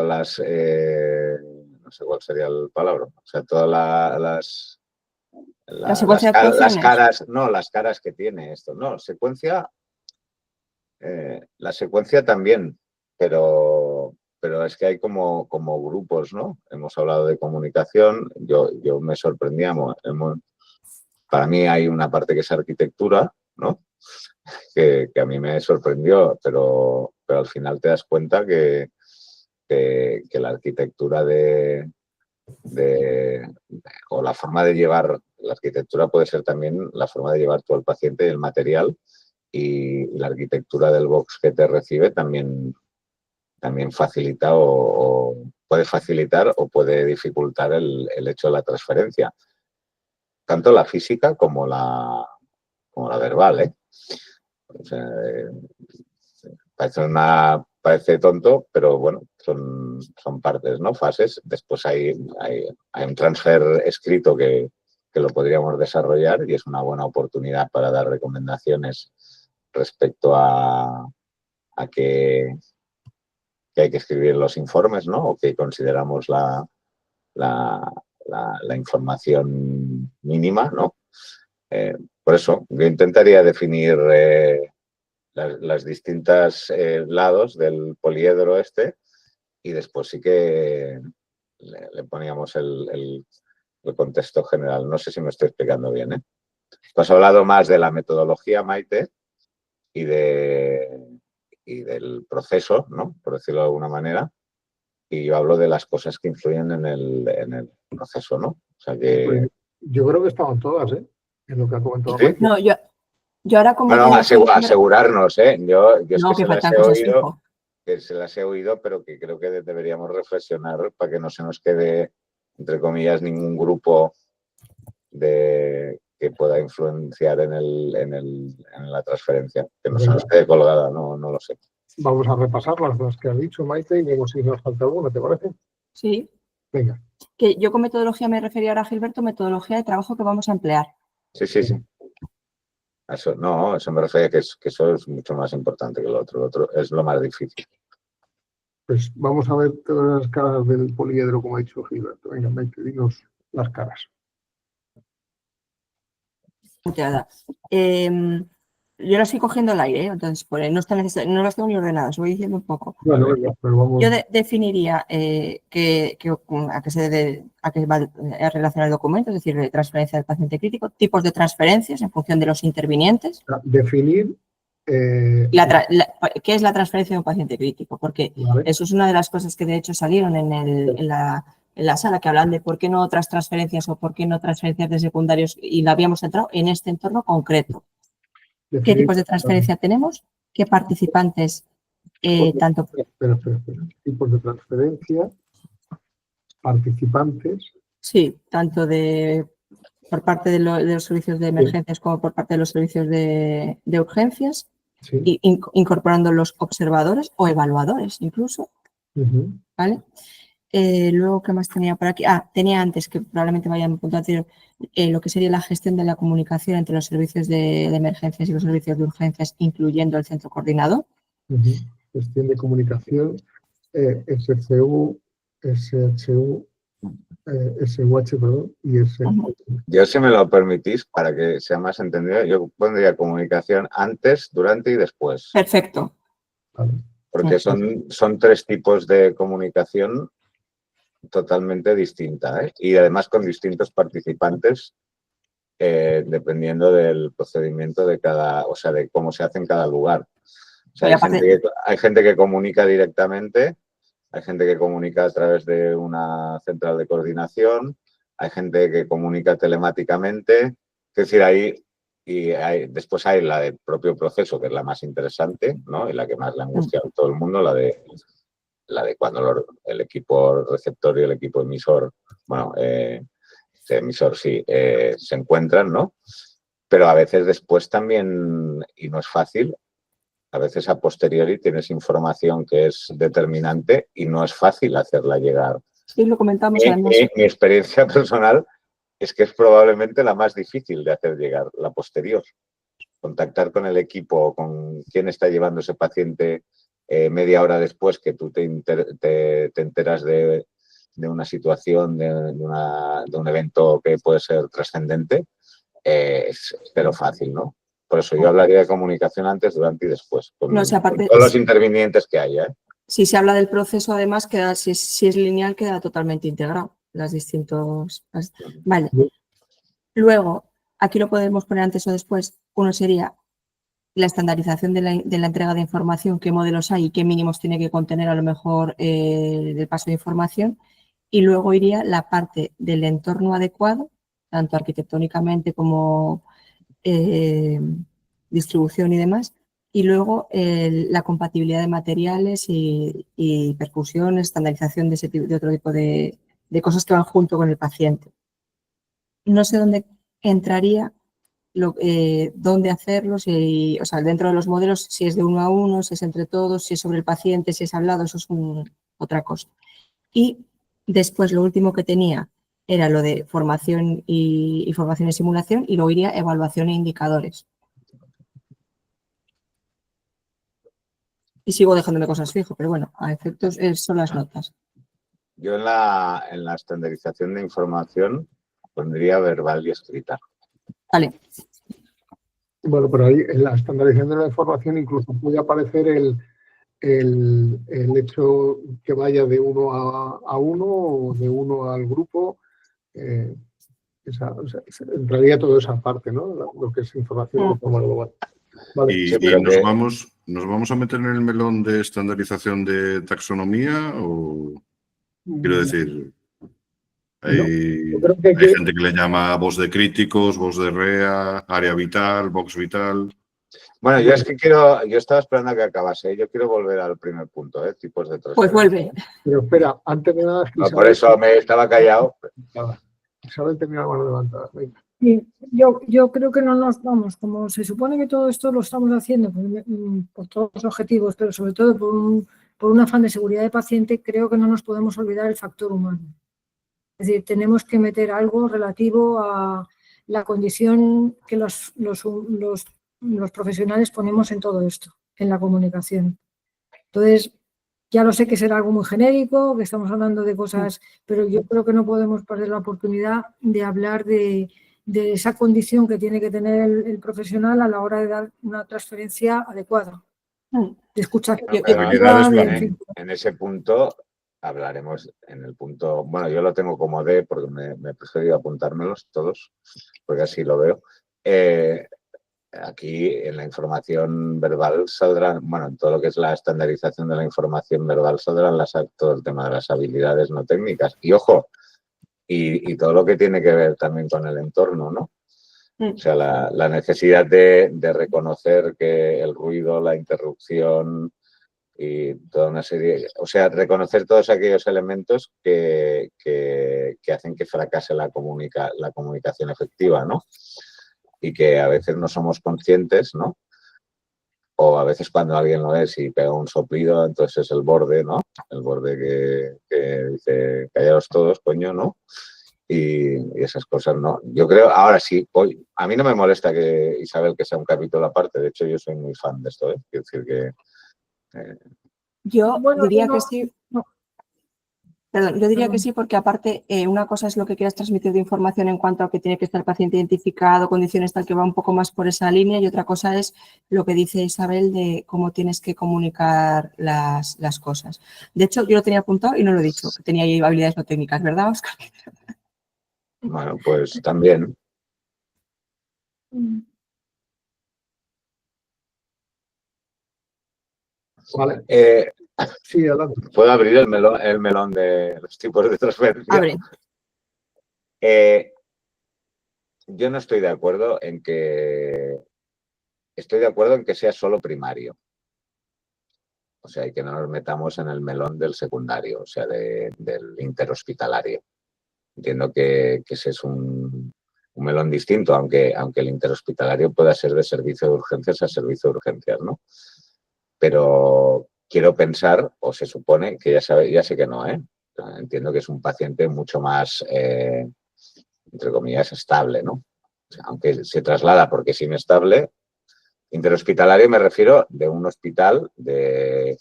C: las... no sé cuál sería el palabra, o sea, todas
B: La secuencia de actuaciones.
C: las caras que tiene esto. No, secuencia, la secuencia también, pero es que hay como grupos, ¿no? Hemos hablado de comunicación, yo me sorprendía, para mí hay una parte que es arquitectura, ¿no? Que a mí me sorprendió, pero al final te das cuenta que la arquitectura o la forma de llevar, la arquitectura puede ser también la forma de llevar tú al paciente el material, y la arquitectura del box que te recibe también facilita o puede facilitar o puede dificultar el hecho de la transferencia. Tanto la física como la verbal, ¿eh? O sea, parece tonto, pero bueno, son partes, ¿no? Fases. Después hay un transfer escrito que lo podríamos desarrollar y es una buena oportunidad para dar recomendaciones respecto a que hay que escribir los informes, ¿no? O que consideramos la información mínima, ¿no? Por eso, yo intentaría definir las distintas lados del poliedro este, y después sí que le poníamos el contexto general. No sé si me estoy explicando bien, ¿eh? Has hablado más de la metodología, Maite, y del proceso, ¿no? Por decirlo de alguna manera, y yo hablo de las cosas que influyen en el proceso, ¿no? O sea que...
A: Pues yo creo que estaban todas, ¿eh? En lo que ha comentado.
C: ¿Sí?
A: Maite.
B: No, yo ahora como...
C: Bueno, asegurarnos, ¿eh? Yo es
B: No,
C: que
B: que
C: se las
B: faltan
C: he
B: cosas
C: oído.
B: fijo.
C: que se las he oído, pero que creo que deberíamos reflexionar para que no se nos quede, entre comillas, ningún grupo que pueda influenciar en la transferencia, que no se nos quede colgada, no lo sé.
A: Vamos a repasar las que has dicho, Maite, y vemos si nos falta alguna, ¿te parece?
B: Sí.
A: Venga.
B: Que yo con metodología me refería ahora, Gilberto, metodología de trabajo que vamos a emplear.
C: Sí. Eso, no, eso me refiero a que eso es mucho más importante que lo otro. Lo otro es lo más difícil.
A: Pues vamos a ver todas las caras del poliedro, como ha dicho Gilberto. Venga, Maite, dinos las caras.
B: Yo las estoy cogiendo al aire, entonces pues, no las tengo ni ordenadas, voy diciendo un poco.
A: Bueno, venga, pero vamos.
B: Yo definiría a qué va a relacionar el documento, es decir, transferencia del paciente crítico, tipos de transferencias en función de los intervinientes.
A: Definir.
B: ¿Qué es la transferencia de un paciente crítico? Porque eso es una de las cosas que de hecho salieron en la sala, que hablan de por qué no otras transferencias o por qué no transferencias de secundarios, y la habíamos entrado en este entorno concreto.
A: Definir,
B: ¿qué tipos de transferencia tenemos? ¿Qué participantes? Tanto.
A: Espera. Tipos de transferencia, participantes.
B: Sí, tanto por parte de los servicios de emergencias como por parte de los servicios de urgencias,
A: Sí.
B: incorporando los observadores o evaluadores incluso. ¿Vale? Luego, ¿qué más tenía por aquí? Tenía antes, que probablemente vaya en punto anterior, lo que sería la gestión de la comunicación entre los servicios de emergencias y los servicios de urgencias, incluyendo el centro coordinador.
A: Gestión de comunicación, SCU, SHU, SUH, perdón, y SHU.
C: Yo, si me lo permitís, para que sea más entendido, yo pondría comunicación antes, durante y después.
B: Perfecto.
A: Vale.
C: Porque son tres tipos de comunicación totalmente distinta, ¿eh? Y además con distintos participantes, dependiendo del procedimiento de de cómo se hace en cada lugar. O sea, hay gente que comunica directamente, hay gente que comunica a través de una central de coordinación, hay gente que comunica telemáticamente, es decir, después hay la del propio proceso, que es la más interesante, ¿no? Y la que más le angustia a todo el mundo, la de cuando el equipo receptor y el equipo emisor, emisor sí, se encuentran, ¿no? Pero a veces después también, y no es fácil, a veces a posteriori tienes información que es determinante y no es fácil hacerla llegar.
B: Sí, lo comentamos además.
C: Mi experiencia personal es que es probablemente la más difícil de hacer llegar, la posterior. Contactar con el equipo, con quién está llevando ese paciente media hora después que tú te enteras de una situación, de un evento que puede ser trascendente, es pero fácil, ¿no? Por eso yo hablaría de comunicación antes, durante y después, con todos los intervinientes que haya.
B: Si se habla del proceso, además, si es lineal, queda totalmente integrado. Vale. Luego, aquí lo podemos poner antes o después. Uno sería la estandarización de la entrega de información, qué modelos hay y qué mínimos tiene que contener a lo mejor del paso de información. Y luego iría la parte del entorno adecuado, tanto arquitectónicamente como distribución y demás. Y luego la compatibilidad de materiales y percusiones, estandarización de otro tipo de cosas que van junto con el paciente. No sé dónde entraría, dónde hacerlo, dentro de los modelos, si es de uno a uno, si es entre todos, si es sobre el paciente, si es hablado, eso es otra cosa. Y después lo último que tenía era lo de formación y formación y simulación, y luego iría evaluación e indicadores. Y sigo dejándome cosas fijo, pero bueno, a efectos son las notas.
C: Yo en la estandarización de información pondría verbal y escrita.
B: Vale.
A: Bueno, pero ahí en la estandarización de la información incluso puede aparecer el hecho que vaya de uno a uno o de uno al grupo. Entraría toda esa parte, ¿no? Lo que es información de forma global. Vale.
D: ¿Y nos vamos a meter en el melón de estandarización de taxonomía o quiero decir, hay gente que le llama voz de críticos, voz de REA, área vital, box vital?
C: Bueno, yo es que yo estaba esperando a que acabase. Yo quiero volver al primer punto, tipos de transferencia.
B: Pues vuelve.
A: Pero espera, antes de nada...
C: No, por eso me estaba callado.
A: Isabel tenía la mano levantada. Venga.
F: Sí, yo creo que no nos vamos, como se supone que todo esto lo estamos haciendo por todos los objetivos, pero sobre todo por un afán de seguridad de paciente, creo que no nos podemos olvidar el factor humano. Es decir, tenemos que meter algo relativo a la condición que los profesionales ponemos en todo esto, en la comunicación. Entonces, ya lo sé que será algo muy genérico, que estamos hablando de cosas, pero yo creo que no podemos perder la oportunidad de hablar de esa condición que tiene que tener el profesional a la hora de dar una transferencia adecuada. De escucha activa,
C: en ese punto hablaremos en el punto, bueno, yo lo tengo como D porque me he preferido apuntármelos todos, porque así lo veo. Aquí en la información verbal saldrán, bueno, en todo lo que es la estandarización de la información verbal saldrán todo el tema de las habilidades no técnicas. Y ojo, y todo lo que tiene que ver también con el entorno, ¿no? O sea, la necesidad de reconocer que el ruido, la interrupción y toda una serie... O sea, reconocer todos aquellos elementos que hacen que fracase la comunicación efectiva, ¿no? Y que a veces no somos conscientes, ¿no? O a veces cuando alguien lo es y pega un soplido, entonces es el borde, ¿no? El borde que dice, callaros todos, coño, ¿no? Y esas cosas, ¿no? Yo creo, ahora sí, hoy, a mí no me molesta que Isabel que sea un capítulo aparte, de hecho yo soy muy fan de esto, Quiero decir que...
B: Yo diría que sí.
F: No.
B: Perdón, yo diría que sí, porque aparte una cosa es lo que quieras transmitir de información en cuanto a que tiene que estar el paciente identificado, condiciones tal que va un poco más por esa línea, y otra cosa es lo que dice Isabel de cómo tienes que comunicar las cosas. De hecho, yo lo tenía apuntado y no lo he dicho, que tenía ahí habilidades no técnicas, ¿verdad, Óscar?
C: Bueno, pues también.
A: Vale. Sí, adelante.
C: ¿Puedo abrir el melón de los tipos de transferencia?
B: Abre.
C: Yo no estoy de acuerdo en que... Estoy de acuerdo en que sea solo primario. O sea, y que no nos metamos en el melón del secundario, o sea, del interhospitalario. Entiendo que ese es un melón distinto, aunque el interhospitalario pueda ser de servicio de urgencias a servicio de urgencias, ¿no? Pero quiero pensar, o se supone, que ya sé que no, entiendo que es un paciente mucho más, entre comillas, estable, ¿no? O sea, aunque se traslada porque es inestable. Interhospitalario me refiero de un hospital de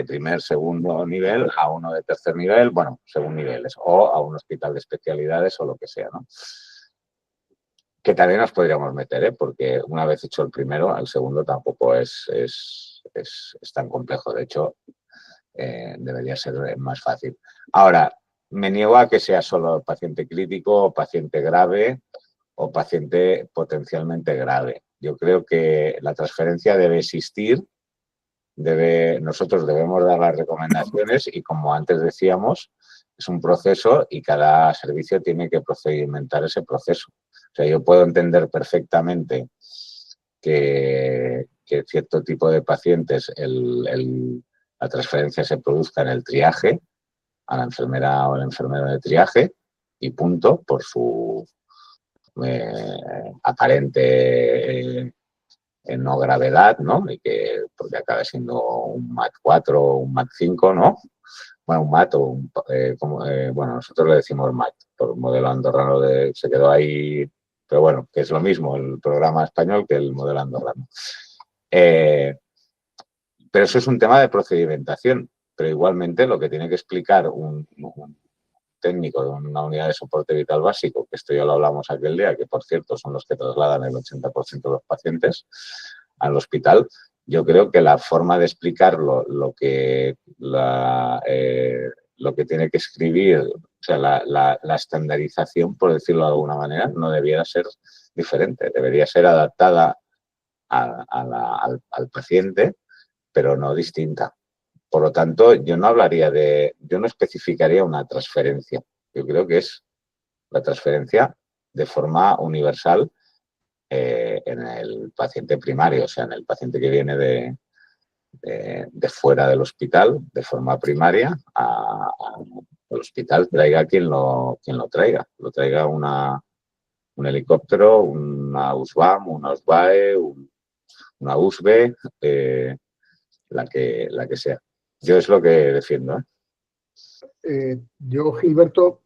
C: primer, segundo nivel a uno de tercer nivel, bueno, según niveles, o a un hospital de especialidades o lo que sea, ¿no? Que también nos podríamos meter, porque una vez hecho el primero, el segundo tampoco es tan complejo. De hecho, debería ser más fácil. Ahora, me niego a que sea solo paciente crítico, o paciente grave o paciente potencialmente grave. Yo creo que la transferencia debe existir, nosotros debemos dar las recomendaciones y, como antes decíamos, es un proceso y cada servicio tiene que procedimentar ese proceso. O sea, yo puedo entender perfectamente que cierto tipo de pacientes la transferencia se produzca en el triaje, a la enfermera o el enfermero de triaje, y punto, por su aparente no gravedad, ¿no? Y que porque acabe siendo un MAT 4 o un MAT 5, ¿no? Bueno, un MAT o bueno, nosotros le decimos MAT, por modelo andorrano se quedó ahí, pero bueno, que es lo mismo el programa español que el modelo andorrano. Pero eso es un tema de procedimentación, pero igualmente lo que tiene que explicar un técnico de una unidad de soporte vital básico, que esto ya lo hablamos aquel día, que por cierto son los que trasladan el 80% de los pacientes al hospital, yo creo que la forma de explicarlo, lo que tiene que escribir, o sea, la estandarización, por decirlo de alguna manera, no debiera ser diferente, debería ser adaptada al paciente, pero no distinta. Por lo tanto, yo no especificaría una transferencia. Yo creo que es la transferencia de forma universal en el paciente primario, o sea, en el paciente que viene de fuera del hospital, de forma primaria, al hospital, traiga quien lo traiga. Lo traiga un helicóptero, una USBAM, una USBAE, una USB, la que sea. Yo es lo que defiendo.
A: Yo, Gilberto,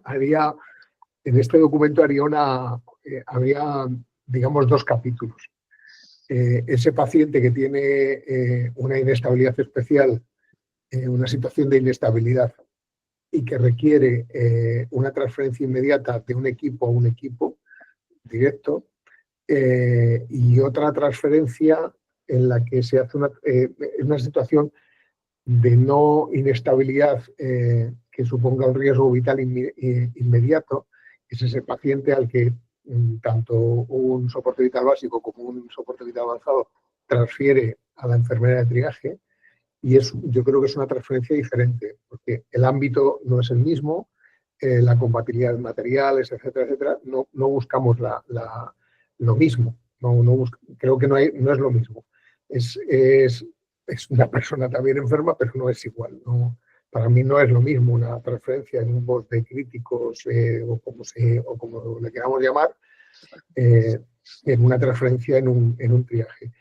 A: en este documento habría, digamos, 2 capítulos. Ese paciente que tiene una inestabilidad especial, una situación de inestabilidad y que requiere una transferencia inmediata de un equipo a un equipo directo, y otra transferencia en la que se hace una situación de no inestabilidad que suponga un riesgo vital inmediato. Es ese paciente al que tanto un soporte vital básico como un soporte vital avanzado transfiere a la enfermera de triaje, y yo creo que es una transferencia diferente, porque el ámbito no es el mismo, la compatibilidad de materiales, etcétera, etcétera. No buscamos lo mismo. Creo que no es lo mismo. Es una persona también enferma, pero no es igual. Para mí no es lo mismo una transferencia en un board de críticos o como le queramos llamar, en una transferencia en un triaje.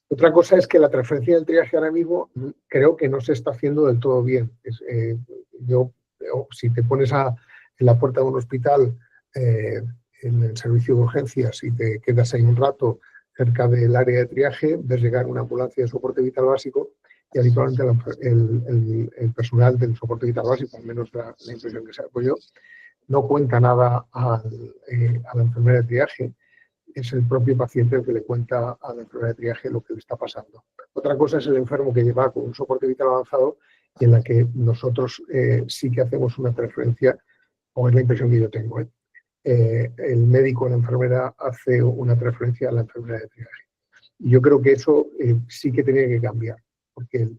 A: Otra cosa es que la transferencia del triaje ahora mismo creo que no se está haciendo del todo bien. Si te pones en la puerta de un hospital, en el servicio de urgencias, y te quedas ahí un rato cerca del área de triaje, ves llegar una ambulancia de soporte vital básico y habitualmente el personal del soporte vital básico, al menos la impresión que se apoyó, no cuenta nada a la enfermera de triaje. Es el propio paciente el que le cuenta a la enfermera de triaje lo que le está pasando. Otra cosa es el enfermo que lleva con un soporte vital avanzado y en la que nosotros sí que hacemos una transferencia, o es la impresión que yo tengo. El médico o la enfermera hace una transferencia a la enfermera de triaje. Y yo creo que eso sí que tenía que cambiar, porque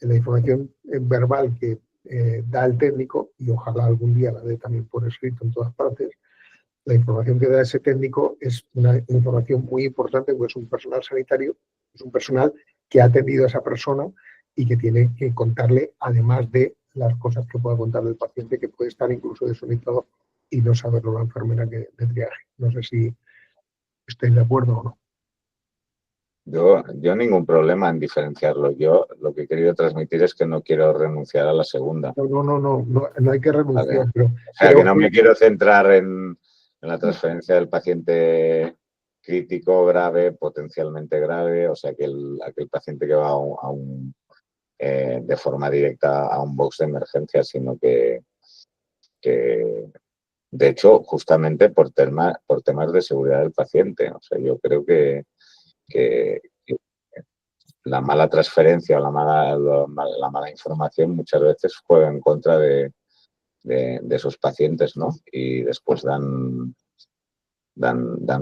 A: la información verbal que da el técnico, y ojalá algún día la dé también por escrito en todas partes, la información que da ese técnico es una información muy importante, porque es un personal sanitario, es un personal que ha atendido a esa persona y que tiene que contarle, además de las cosas que pueda contarle el paciente, que puede estar incluso desorientado y no saberlo la enfermera de triaje. No sé si estáis de acuerdo o no.
C: Yo ningún problema en diferenciarlo. Yo lo que he querido transmitir es que no quiero renunciar a la segunda.
A: No hay que renunciar.
C: Vale.
A: Pero
C: o sea, que no me quiero centrar en la transferencia del paciente crítico, grave, potencialmente grave, o sea, aquel paciente que va de forma directa a un box de emergencia, sino que de hecho, justamente por temas de seguridad del paciente. O sea, yo creo que la mala transferencia o la mala información muchas veces juega en contra de esos pacientes, ¿no? Y después dan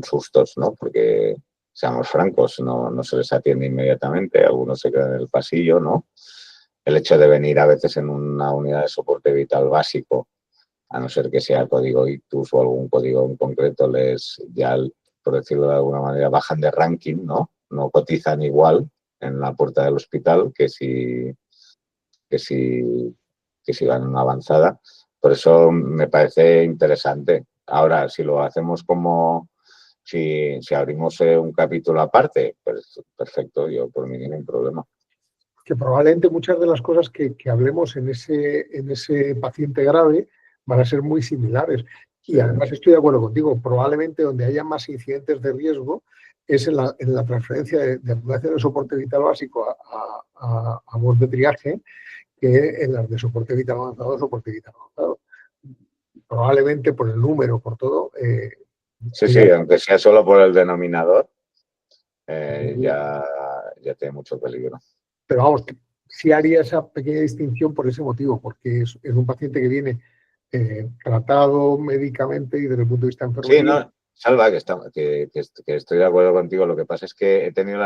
C: sustos, ¿no? Porque, seamos francos, no se les atiende inmediatamente, algunos se quedan en el pasillo, ¿no? El hecho de venir a veces en una unidad de soporte vital básico, a no ser que sea código ictus o algún código en concreto, por decirlo de alguna manera, bajan de ranking, ¿no? No cotizan igual en la puerta del hospital que si van en una avanzada. Por eso me parece interesante. Ahora, si lo hacemos si abrimos un capítulo aparte, pues perfecto, yo por mí ningún problema.
A: Que probablemente muchas de las cosas que hablemos en ese paciente grave van a ser muy similares. Y además estoy de acuerdo contigo, probablemente donde haya más incidentes de riesgo es en la transferencia de ambulancia de soporte vital básico a voz de triaje, que en las de soporte vital avanzado, soporte vital avanzado. Probablemente por el número, por todo.
C: Sí, aunque sea solo por el denominador, ya tiene mucho peligro.
A: Pero vamos, sí haría esa pequeña distinción por ese motivo, porque es un paciente que viene tratado médicamente y desde el punto de vista enfermería.
C: Sí, no, Salva, que estoy de acuerdo contigo. Lo que pasa es que he tenido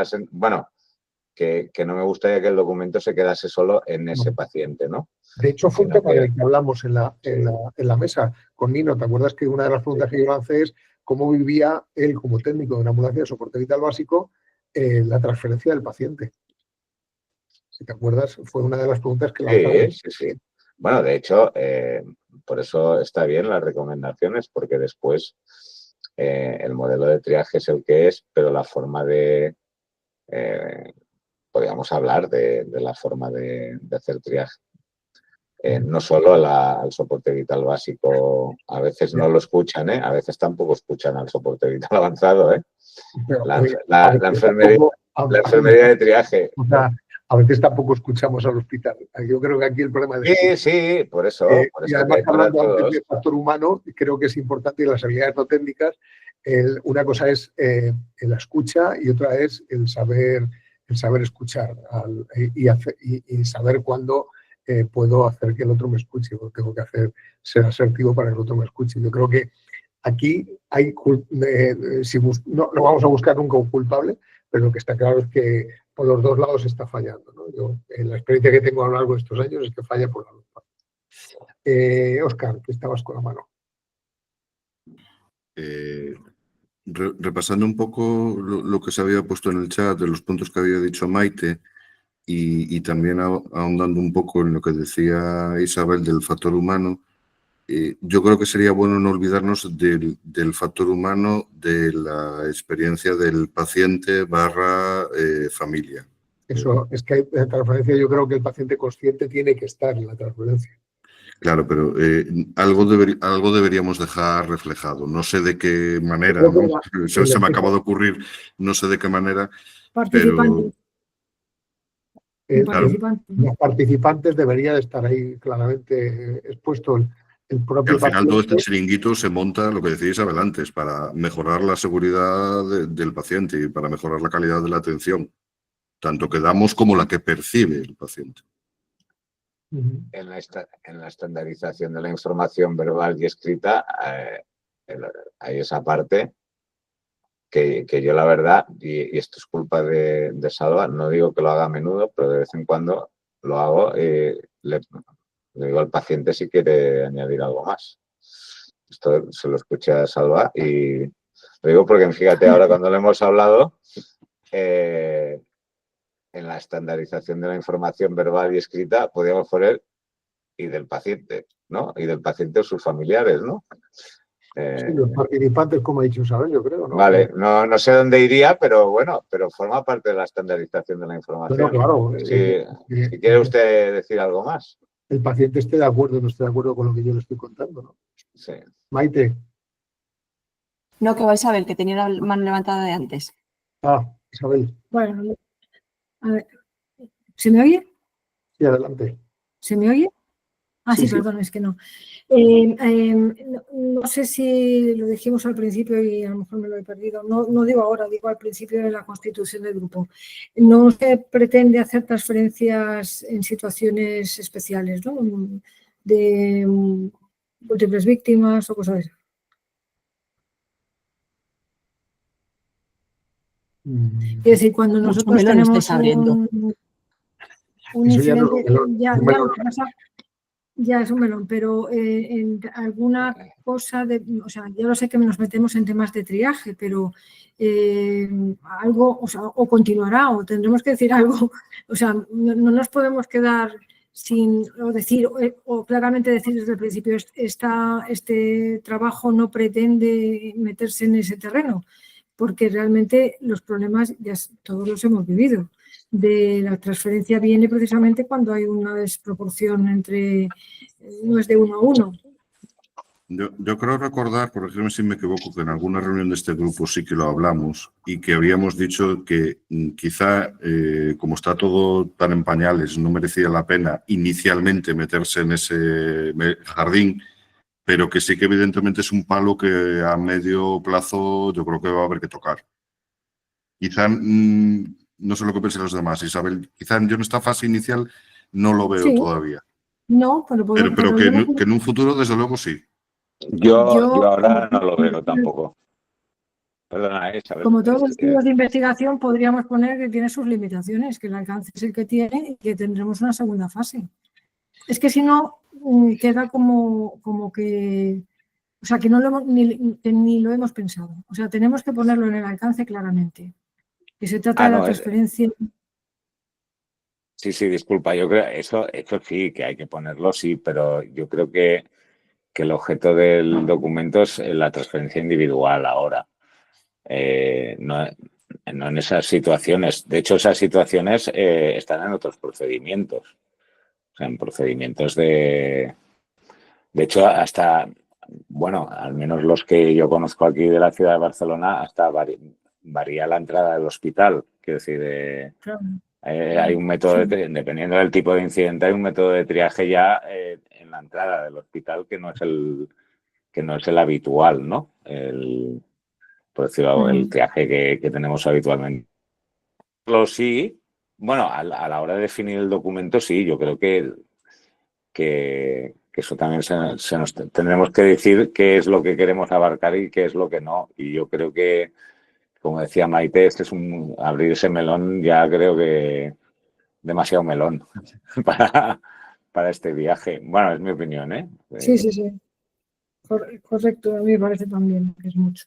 C: que no me gustaría que el documento se quedase solo en ese paciente, ¿no?
A: De hecho, fue un tema del que hablamos en la mesa con Nino. ¿Te acuerdas que una de las preguntas que yo lancé es cómo vivía él como técnico de una ambulancia de soporte vital básico la transferencia del paciente. Si te acuerdas, fue una de las preguntas que lanzamos.
C: Sí. Bueno, de hecho, por eso está bien las recomendaciones, porque después el modelo de triaje es el que es, pero la forma de... podríamos hablar de la forma de hacer triaje. No solo al soporte vital básico, a veces no lo escuchan, a veces tampoco escuchan al soporte vital avanzado. La enfermería de triaje.
A: O sea, a veces tampoco escuchamos al hospital. Yo creo que aquí el problema es...
C: Sí, por eso.
A: Y además, hablando antes del factor humano, creo que es importante, y las habilidades no técnicas, una cosa es la escucha y otra es el saber escuchar y saber cuándo puedo hacer que el otro me escuche, o tengo que ser asertivo para que el otro me escuche. Yo creo que aquí hay, no vamos a buscar nunca un culpable, pero lo que está claro es que por los dos lados está fallando, ¿no? Yo, en la experiencia que tengo a lo largo de estos años, es que falla por las dos partes. Óscar, que estabas con la mano.
D: Repasando un poco lo que se había puesto en el chat, de los puntos que había dicho Maite, y también ahondando un poco en lo que decía Isabel del factor humano, yo creo que sería bueno no olvidarnos del factor humano de la experiencia del paciente / familia.
A: Eso, es que hay la transferencia, yo creo que el paciente consciente tiene que estar en la transferencia.
D: Claro, pero algo deberíamos dejar reflejado. No sé de qué manera, ¿no? Se me acaba de ocurrir, no sé de qué manera.
F: Participantes.
A: Los participantes debería de estar ahí claramente expuesto el propio
D: al final
A: paciente.
D: todo este chiringuito se monta, lo que decía Isabel antes, para mejorar la seguridad del paciente y para mejorar la calidad de la atención, tanto que damos como la que percibe el paciente.
C: En la estandarización de la información verbal y escrita, hay esa parte que yo la verdad, y esto es culpa de Salva, no digo que lo haga a menudo, pero de vez en cuando lo hago y le digo al paciente si quiere añadir algo más. Esto se lo escuché a Salva y lo digo porque fíjate, ahora cuando lo hemos hablado, en la estandarización de la información verbal y escrita podríamos poner y del paciente, ¿no? Y del paciente o sus familiares, ¿no?
A: Sí, los participantes, como ha dicho Isabel, yo creo, ¿no?
C: Vale, no sé dónde iría, pero bueno, pero forma parte de la estandarización de la información.
A: Bueno, claro.
C: Si quiere usted decir algo más.
A: El paciente esté de acuerdo o no esté de acuerdo con lo que yo le estoy contando, ¿no?
C: Sí.
A: Maite.
B: No, que va Isabel, que tenía la mano levantada de antes.
A: Isabel.
F: Bueno, a ver, ¿se me oye?
A: Sí, adelante.
F: ¿Se me oye? Sí, perdón, es que no. No sé si lo dijimos al principio y a lo mejor me lo he perdido. No digo ahora, digo al principio de la constitución del grupo. No se pretende hacer transferencias en situaciones especiales, ¿no? De múltiples víctimas o cosas así. Es decir, cuando nosotros tenemos un incidente, ya es un melón, pero en alguna cosa, o sea, yo lo sé que nos metemos en temas de triaje, pero algo, o sea, o continuará, o tendremos que decir algo, o sea, no nos podemos quedar sin, o decir, o claramente decir desde el principio, este trabajo no pretende meterse en ese terreno, porque realmente los problemas ya todos los hemos vivido. De la transferencia viene precisamente cuando hay una desproporción entre, no es de 1 a 1.
D: Yo creo recordar, corregirme si me equivoco, que en alguna reunión de este grupo sí que lo hablamos y que habíamos dicho que quizá, como está todo tan en pañales, no merecía la pena inicialmente meterse en ese jardín, pero que sí que evidentemente es un palo que a medio plazo yo creo que va a haber que tocar. Quizá, no sé lo que piensan los demás, Isabel, quizá yo en esta fase inicial no lo veo todavía.
F: No, pero
D: que en un futuro desde luego sí.
C: Yo ahora no lo veo tampoco. Perdona, Isabel.
F: Como todos los estudios de investigación podríamos poner que tiene sus limitaciones, que el alcance es el que tiene y que tendremos una segunda fase. Es que si no, queda como que, o O sea, que no lo hemos, ni lo hemos pensado. O sea, tenemos que ponerlo en el alcance claramente. Que se trata de la
C: no,
F: transferencia.
C: Sí, disculpa, yo creo eso sí, que hay que ponerlo, sí, pero yo creo que el objeto del documento es la transferencia individual ahora. No en esas situaciones. De hecho, esas situaciones están en otros procedimientos. O sea, en procedimientos de hecho, hasta, bueno, al menos los que yo conozco aquí de la ciudad de Barcelona, hasta varía la entrada del hospital. Quiero decir,
F: Claro.
C: hay un método, dependiendo del tipo de incidente, hay un método de triaje ya en la entrada del hospital que no es el habitual, ¿no? Por decirlo, el triaje que tenemos habitualmente. Sí, bueno, a la hora de definir el documento, sí, yo creo que eso también se nos tendremos que decir qué es lo que queremos abarcar y qué es lo que no. Y yo creo que, como decía Maite, este es abrir ese melón, ya creo que demasiado melón para este viaje. Bueno, es mi opinión, ¿eh?
F: Sí. Correcto, a mí me parece también que es mucho.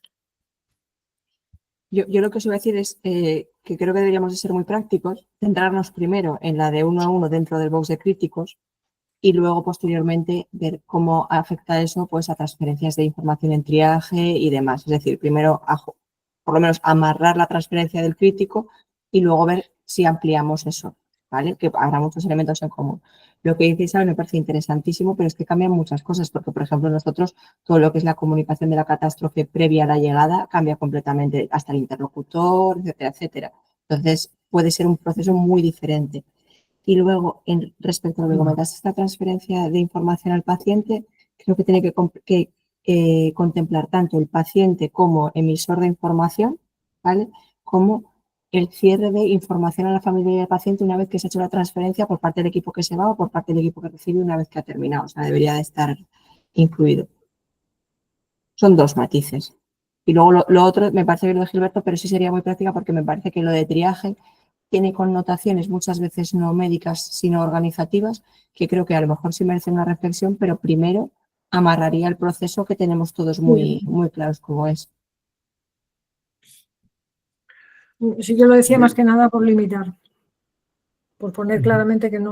B: Yo lo que os iba a decir es que creo que deberíamos de ser muy prácticos, centrarnos primero en la de 1 a 1 dentro del box de críticos y luego posteriormente ver cómo afecta eso pues a transferencias de información en triaje y demás. Es decir, primero por lo menos amarrar la transferencia del crítico y luego ver si ampliamos eso, ¿vale? Que habrá muchos elementos en común. Lo que dice Isabel me parece interesantísimo, pero es que cambian muchas cosas, porque, por ejemplo, nosotros todo lo que es la comunicación de la catástrofe previa a la llegada cambia completamente, hasta el interlocutor, etcétera, etcétera. Entonces, puede ser un proceso muy diferente. Y luego, respecto a lo que comentaste, esta transferencia de información al paciente, creo que tiene que contemplar tanto el paciente como emisor de información, ¿vale? Como el cierre de información a la familia y al paciente una vez que se ha hecho la transferencia por parte del equipo que se va o por parte del equipo que recibe una vez que ha terminado. O sea, debería de estar incluido. Son dos matices. Y luego lo otro, me parece que lo de Gilberto, pero sí sería muy práctica porque me parece que lo de triaje tiene connotaciones muchas veces no médicas, sino organizativas, que creo que a lo mejor sí merece una reflexión, pero primero amarraría el proceso que tenemos todos muy claros como es.
F: Sí, yo lo decía más que nada por limitar, por poner claramente que no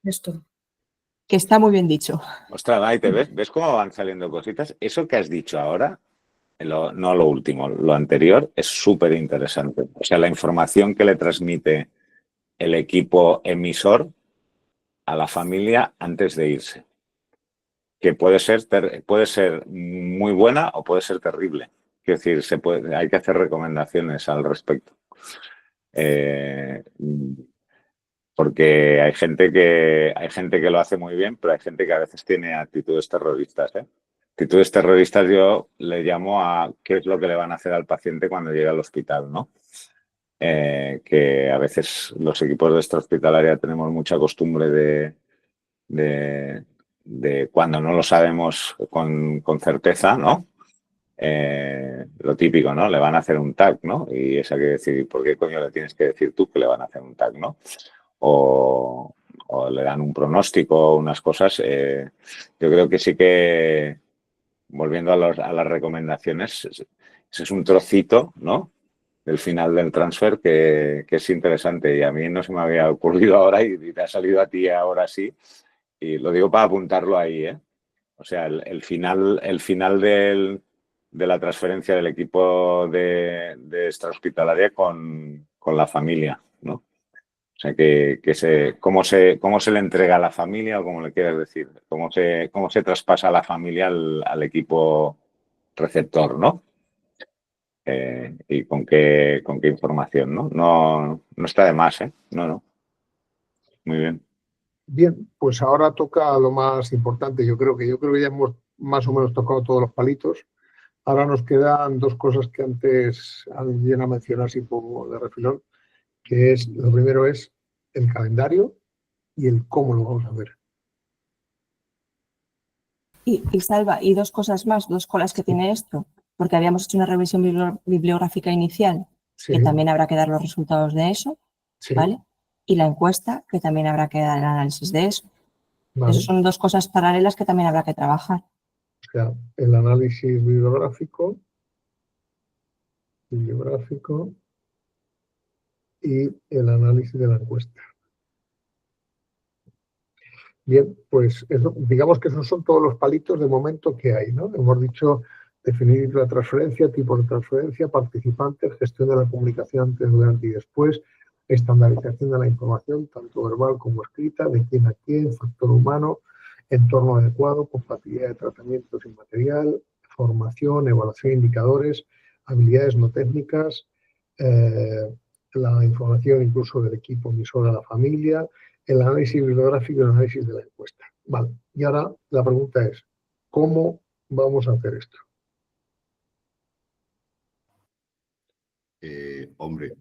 F: esto.
B: Que está muy bien dicho.
C: Ostras, Maite, ¿ves cómo van saliendo cositas? Eso que has dicho ahora, no lo último, lo anterior, es súper interesante. O sea, la información que le transmite el equipo emisor a la familia antes de irse. Que puede ser muy buena o puede ser terrible. Es decir, hay que hacer recomendaciones al respecto. Porque hay gente que lo hace muy bien, pero hay gente que a veces tiene actitudes terroristas, ¿eh? Actitudes terroristas yo le llamo a qué es lo que le van a hacer al paciente cuando llega al hospital, ¿no? Que a veces los equipos de extrahospitalaria tenemos mucha costumbre de cuando no lo sabemos con certeza, ¿no? Lo típico, ¿no? Le van a hacer un TAC, ¿no? Y eso hay que decir, ¿por qué coño le tienes que decir tú que le van a hacer un TAC, ¿no? O le dan un pronóstico, unas cosas. Yo creo que sí que, volviendo a las recomendaciones, ese es un trocito, ¿no? Del final del transfer que es interesante y a mí no se me había ocurrido ahora y te ha salido a ti ahora sí. Y lo digo para apuntarlo ahí, ¿eh? O sea, el final de la transferencia del equipo de extrahospitalaria con la familia, ¿no? O sea, cómo se le entrega a la familia o como le quieras decir, cómo se traspasa a la familia al equipo receptor, ¿no? Y con qué información, ¿no? No está de más, ¿eh? No. Muy bien.
A: Bien, pues ahora toca lo más importante. Yo creo que ya hemos más o menos tocado todos los palitos. Ahora nos quedan dos cosas que antes alguien ha mencionado así poco de refilón, que es, lo primero es el calendario y el cómo lo vamos a hacer.
B: Y Salva, y dos cosas más, dos colas que tiene esto, porque habíamos hecho una revisión bibliográfica inicial,
A: Sí,
B: que también habrá que dar los resultados de eso,
A: sí,
B: ¿vale? Y la encuesta, que también habrá que dar el análisis de eso.
A: vale.
B: Esas son dos cosas paralelas que también habrá que trabajar.
A: O sea, el análisis bibliográfico y el análisis de la encuesta. Bien, pues eso, digamos que esos son todos los palitos de momento que hay, ¿no? Hemos dicho definir la transferencia, tipo de transferencia, participantes, gestión de la comunicación antes, durante y después, estandarización de la información, tanto verbal como escrita, de quién a quién, factor humano, entorno adecuado, compatibilidad de tratamientos y material, formación, evaluación de indicadores, habilidades no técnicas, la información incluso del equipo emisor a la familia, el análisis bibliográfico y el análisis de la encuesta. Vale, y ahora la pregunta es, ¿cómo vamos a hacer esto?
D: Hombre,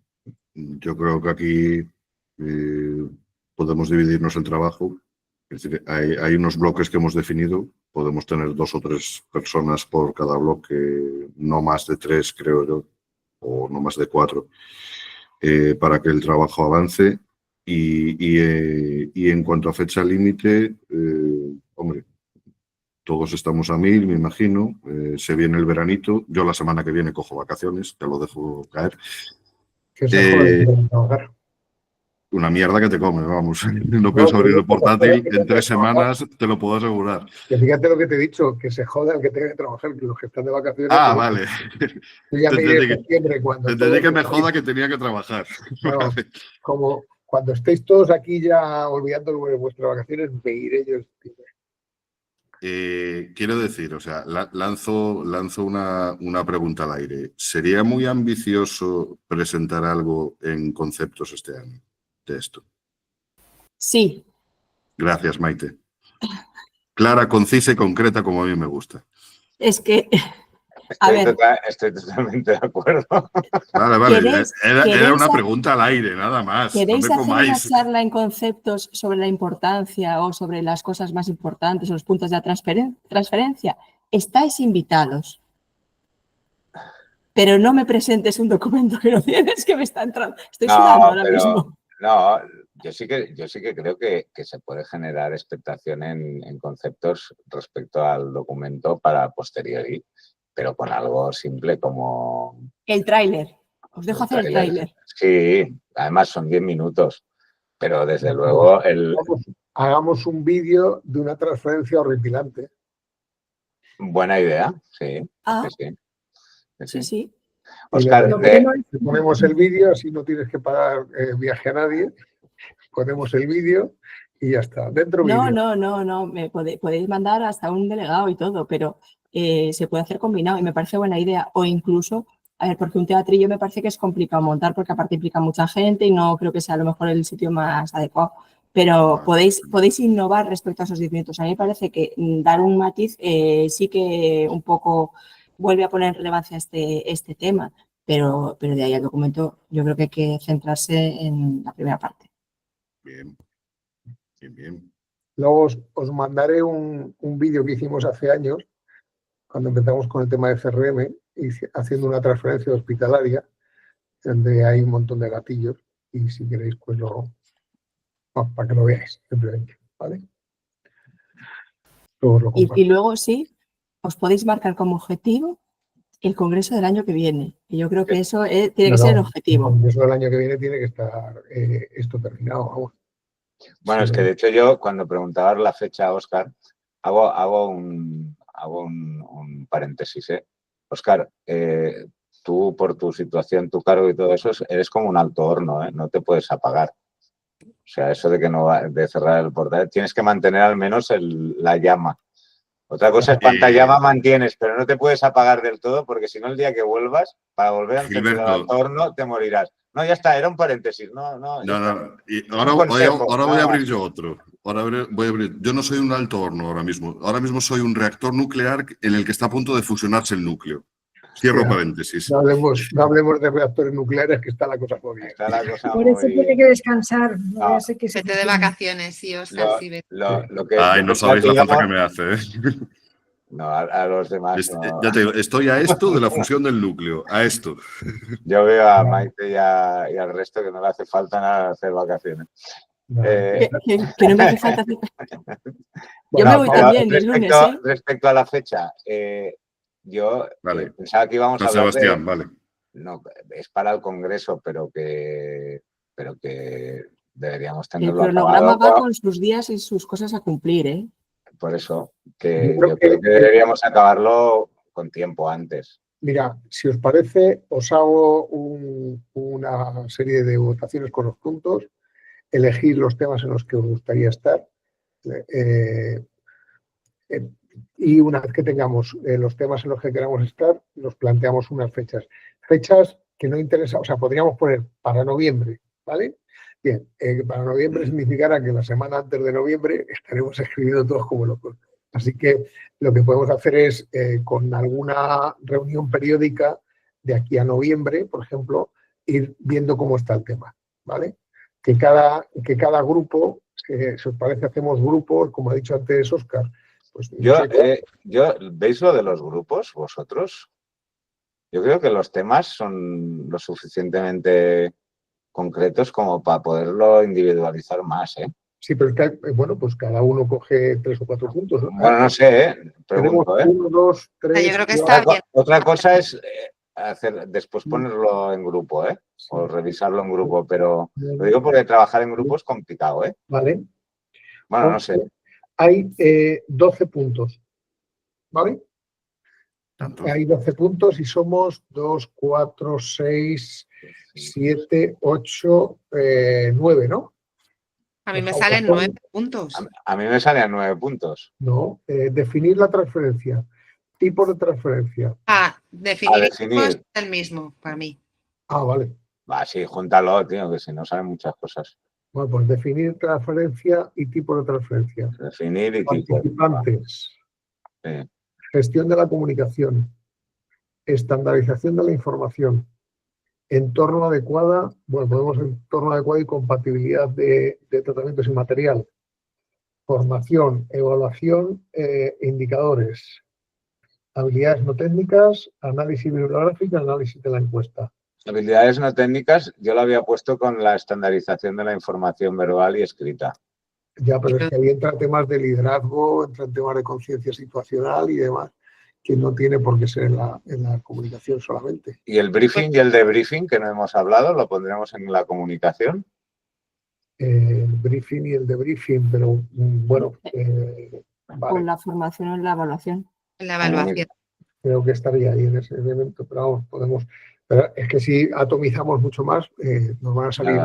D: yo creo que aquí podemos dividirnos el trabajo. Es decir, hay unos bloques que hemos definido. Podemos tener 2 o 3 personas por cada bloque, no más de 3, creo yo, o no más de 4, para que el trabajo avance. Y en cuanto a fecha límite, hombre, todos estamos a 1000, me imagino. Se viene el veranito. Yo la semana que viene cojo vacaciones, te lo dejo caer.
A: Que se jode trabajar.
D: Una mierda que te come, vamos. No pienso abrir el portátil en 3 semanas, te lo puedo asegurar.
A: Que fíjate lo que te he dicho, que se joda el que tenga que trabajar, que los que están de vacaciones...
D: Ah, vale.
A: Yo ya me iré en septiembre cuando...
D: Te entendí que me joda que tenía que trabajar.
A: No,
D: Vale.
A: como cuando estéis todos aquí ya olvidando de vuestras vacaciones, me iré yo en septiembre.
D: Quiero decir, o sea, lanzo una pregunta al aire. ¿Sería muy ambicioso presentar algo en conceptos este año de esto?
B: Sí.
D: Gracias, Maite. Clara, concisa y concreta como a mí me gusta.
B: Es que, a ver.
C: Estoy totalmente de acuerdo.
D: Vale. Era una pregunta al aire, nada más.
B: ¿Queréis
D: no me
B: hacer
D: comáis.
B: una charla en conceptos sobre la importancia o sobre las cosas más importantes o los puntos de la transferencia? Estáis invitados. Pero no me presentes un documento que no tienes, que me está entrando. Estoy sudando ahora mismo.
C: No, yo sí que creo que se puede generar expectación en conceptos respecto al documento para posteriori, pero con algo simple como...
B: El tráiler. Os dejo hacer el tráiler.
C: Sí, además son 10 minutos, pero desde luego
A: Hagamos un vídeo de una transferencia horripilante.
C: Buena idea, sí.
B: Sí.
C: Óscar,
A: ponemos el vídeo, así no tienes que pagar viaje a nadie. Ponemos el vídeo y ya está. Dentro vídeo.
B: No. Me podéis mandar hasta un delegado y todo, pero se puede hacer combinado y me parece buena idea. O incluso, a ver, porque un teatrillo me parece que es complicado montar porque aparte implica mucha gente y no creo que sea a lo mejor el sitio más adecuado. Pero podéis innovar respecto a esos 10 minutos. A mí me parece que dar un matiz sí que un poco vuelve a poner en relevancia este tema, pero de ahí al documento yo creo que hay que centrarse en la primera parte.
D: Bien.
A: Luego os mandaré un vídeo que hicimos hace años, cuando empezamos con el tema de CRM, y haciendo una transferencia hospitalaria, donde hay un montón de gatillos, y si queréis, pues para que lo veáis, simplemente, ¿vale?
B: Y luego sí, os podéis marcar como objetivo el congreso del año que viene. Y yo creo que eso tiene que ser el objetivo.
A: El congreso del año que viene tiene que estar esto terminado, vamos.
C: Bueno, es que de hecho yo cuando preguntabas la fecha a Óscar, hago un paréntesis. Óscar, tú por tu situación, tu cargo y todo eso, eres como un alto horno, no te puedes apagar. O sea, eso de cerrar el portal, tienes que mantener al menos la llama. Otra cosa es cuánta llama mantienes, pero no te puedes apagar del todo porque si no el día que vuelvas, para volver a encender el alto horno, te morirás. No, ya está, era un paréntesis. No.
D: Y ahora voy a abrir yo otro. Yo no soy un alto horno ahora mismo. Ahora mismo soy un reactor nuclear en el que está a punto de fusionarse el núcleo. Cierro paréntesis.
A: No hablemos de reactores nucleares, que está la cosa muy bien.
F: Por eso tiene que descansar. No sé qué se
E: Vete de vacaciones, sí, Óscar.
D: No sabéis la falta que me hace.
C: No, a los demás.
D: Ya te digo, estoy a esto de la fusión del núcleo, a esto.
C: Yo veo a Maite y al resto que no le hace falta nada hacer vacaciones.
B: Que no me hace falta hacer. Yo
A: Bueno,
B: me voy
A: vamos,
B: también el lunes, ¿eh?
C: Respecto a la fecha, yo
D: Vale.
C: pensaba que íbamos a
D: San
C: hablar
D: Sebastián, vale.
C: No, es para el Congreso, pero que deberíamos
B: El
C: tenerlo
B: cronograma
C: acabado.
B: va con sus días y sus cosas a cumplir, ¿eh?
C: Por eso, que
A: Yo creo
C: yo creo
A: que-
C: que deberíamos acabarlo con tiempo antes.
A: Mira, si os parece, os hago una serie de votaciones con los puntos, elegir los temas en los que os gustaría estar eh, y una vez que tengamos los temas en los que queramos estar, nos planteamos unas fechas. Fechas que no interesan, o sea, podríamos poner para noviembre, ¿vale? Bien, para noviembre significará que la semana antes de noviembre estaremos escribiendo todos como locos. Así que lo que podemos hacer es, con alguna reunión periódica de aquí a noviembre, por ejemplo, ir viendo cómo está el tema, ¿vale? Que cada grupo, si os parece, hacemos grupos, como ha dicho antes Óscar. Pues,
C: ¿Veis lo de los grupos vosotros? Yo creo que los temas son lo suficientemente concretos como para poderlo individualizar más, ¿eh?
A: Sí, pero bueno, pues cada uno coge 3 o 4 puntos, ¿no?
C: Bueno, no sé, ¿eh?
A: Tenemos
C: Pregunto, ¿eh?
A: 1, 2, 3.
E: Yo creo que está bien.
C: Otra cosa es después ponerlo en grupo, ¿eh? O revisarlo en grupo, pero lo digo porque trabajar en grupo es complicado, ¿eh?
A: Vale.
C: Bueno, no sé.
A: Hay 12 puntos, ¿vale?
D: Tanto.
A: Hay 12 puntos y somos 2, 4, 6, 7, 8, 9, ¿no?
E: A mí me
A: Nos
E: salen
A: falta
E: 9 puntos.
C: A mí me salían 9 puntos.
A: No, definir la transferencia, tipos de transferencia.
E: Definir
C: definir.
E: es el mismo para mí.
A: Ah, vale.
C: Va, sí, júntalo, tío, que si no saben muchas cosas.
A: Bueno, pues definir transferencia y tipo de transferencia.
C: Definir y tipo.
A: Participantes.
C: Sí.
A: Gestión de la comunicación. Estandarización de la información. Entorno adecuada. Bueno, podemos entorno adecuado y compatibilidad de tratamientos y material. Formación, evaluación, indicadores. Habilidades no técnicas, análisis bibliográfico, análisis de la encuesta.
C: Habilidades no técnicas, yo lo había puesto con la estandarización de la información verbal y escrita.
A: Ya, pero es que ahí entran temas de liderazgo, entran temas de conciencia situacional y demás, que no tiene por qué ser en la comunicación solamente.
C: ¿Y el briefing y el debriefing que no hemos hablado, lo pondremos en la comunicación?
A: El briefing y el debriefing, pero bueno,
B: Con
A: vale,
B: la formación o la evaluación.
E: En la evaluación.
A: creo que estaría ahí en ese elemento, pero vamos, podemos. Pero es que si atomizamos mucho más, nos van a salir.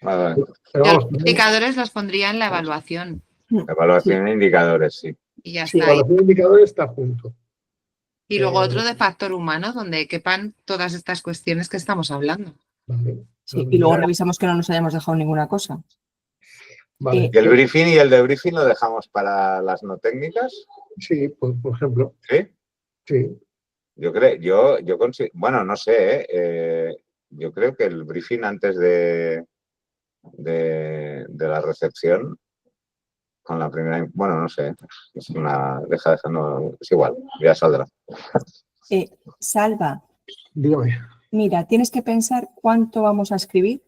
C: Vale.
A: Pero
E: Yo
A: vamos,
E: los indicadores los pondría en la evaluación.
C: Evaluación de indicadores, sí.
E: Y ya
A: sí,
E: está ahí.
A: evaluación de indicadores está junto.
E: Y luego otro de factor humano, donde quepan todas estas cuestiones que estamos hablando.
A: Vale.
B: Sí, y luego revisamos que no nos hayamos dejado ninguna cosa.
A: Vale.
C: ¿Y el briefing y el debriefing lo dejamos para las no técnicas?
A: Sí, pues, por ejemplo.
C: Sí.
A: Sí.
C: Yo creo, yo consigo, bueno, no sé, yo creo que el briefing antes de la recepción, con la primera, bueno, no sé, es no, es igual, ya saldrá.
B: Salva,
A: Dígame.
B: mira, tienes que pensar cuánto vamos a escribir,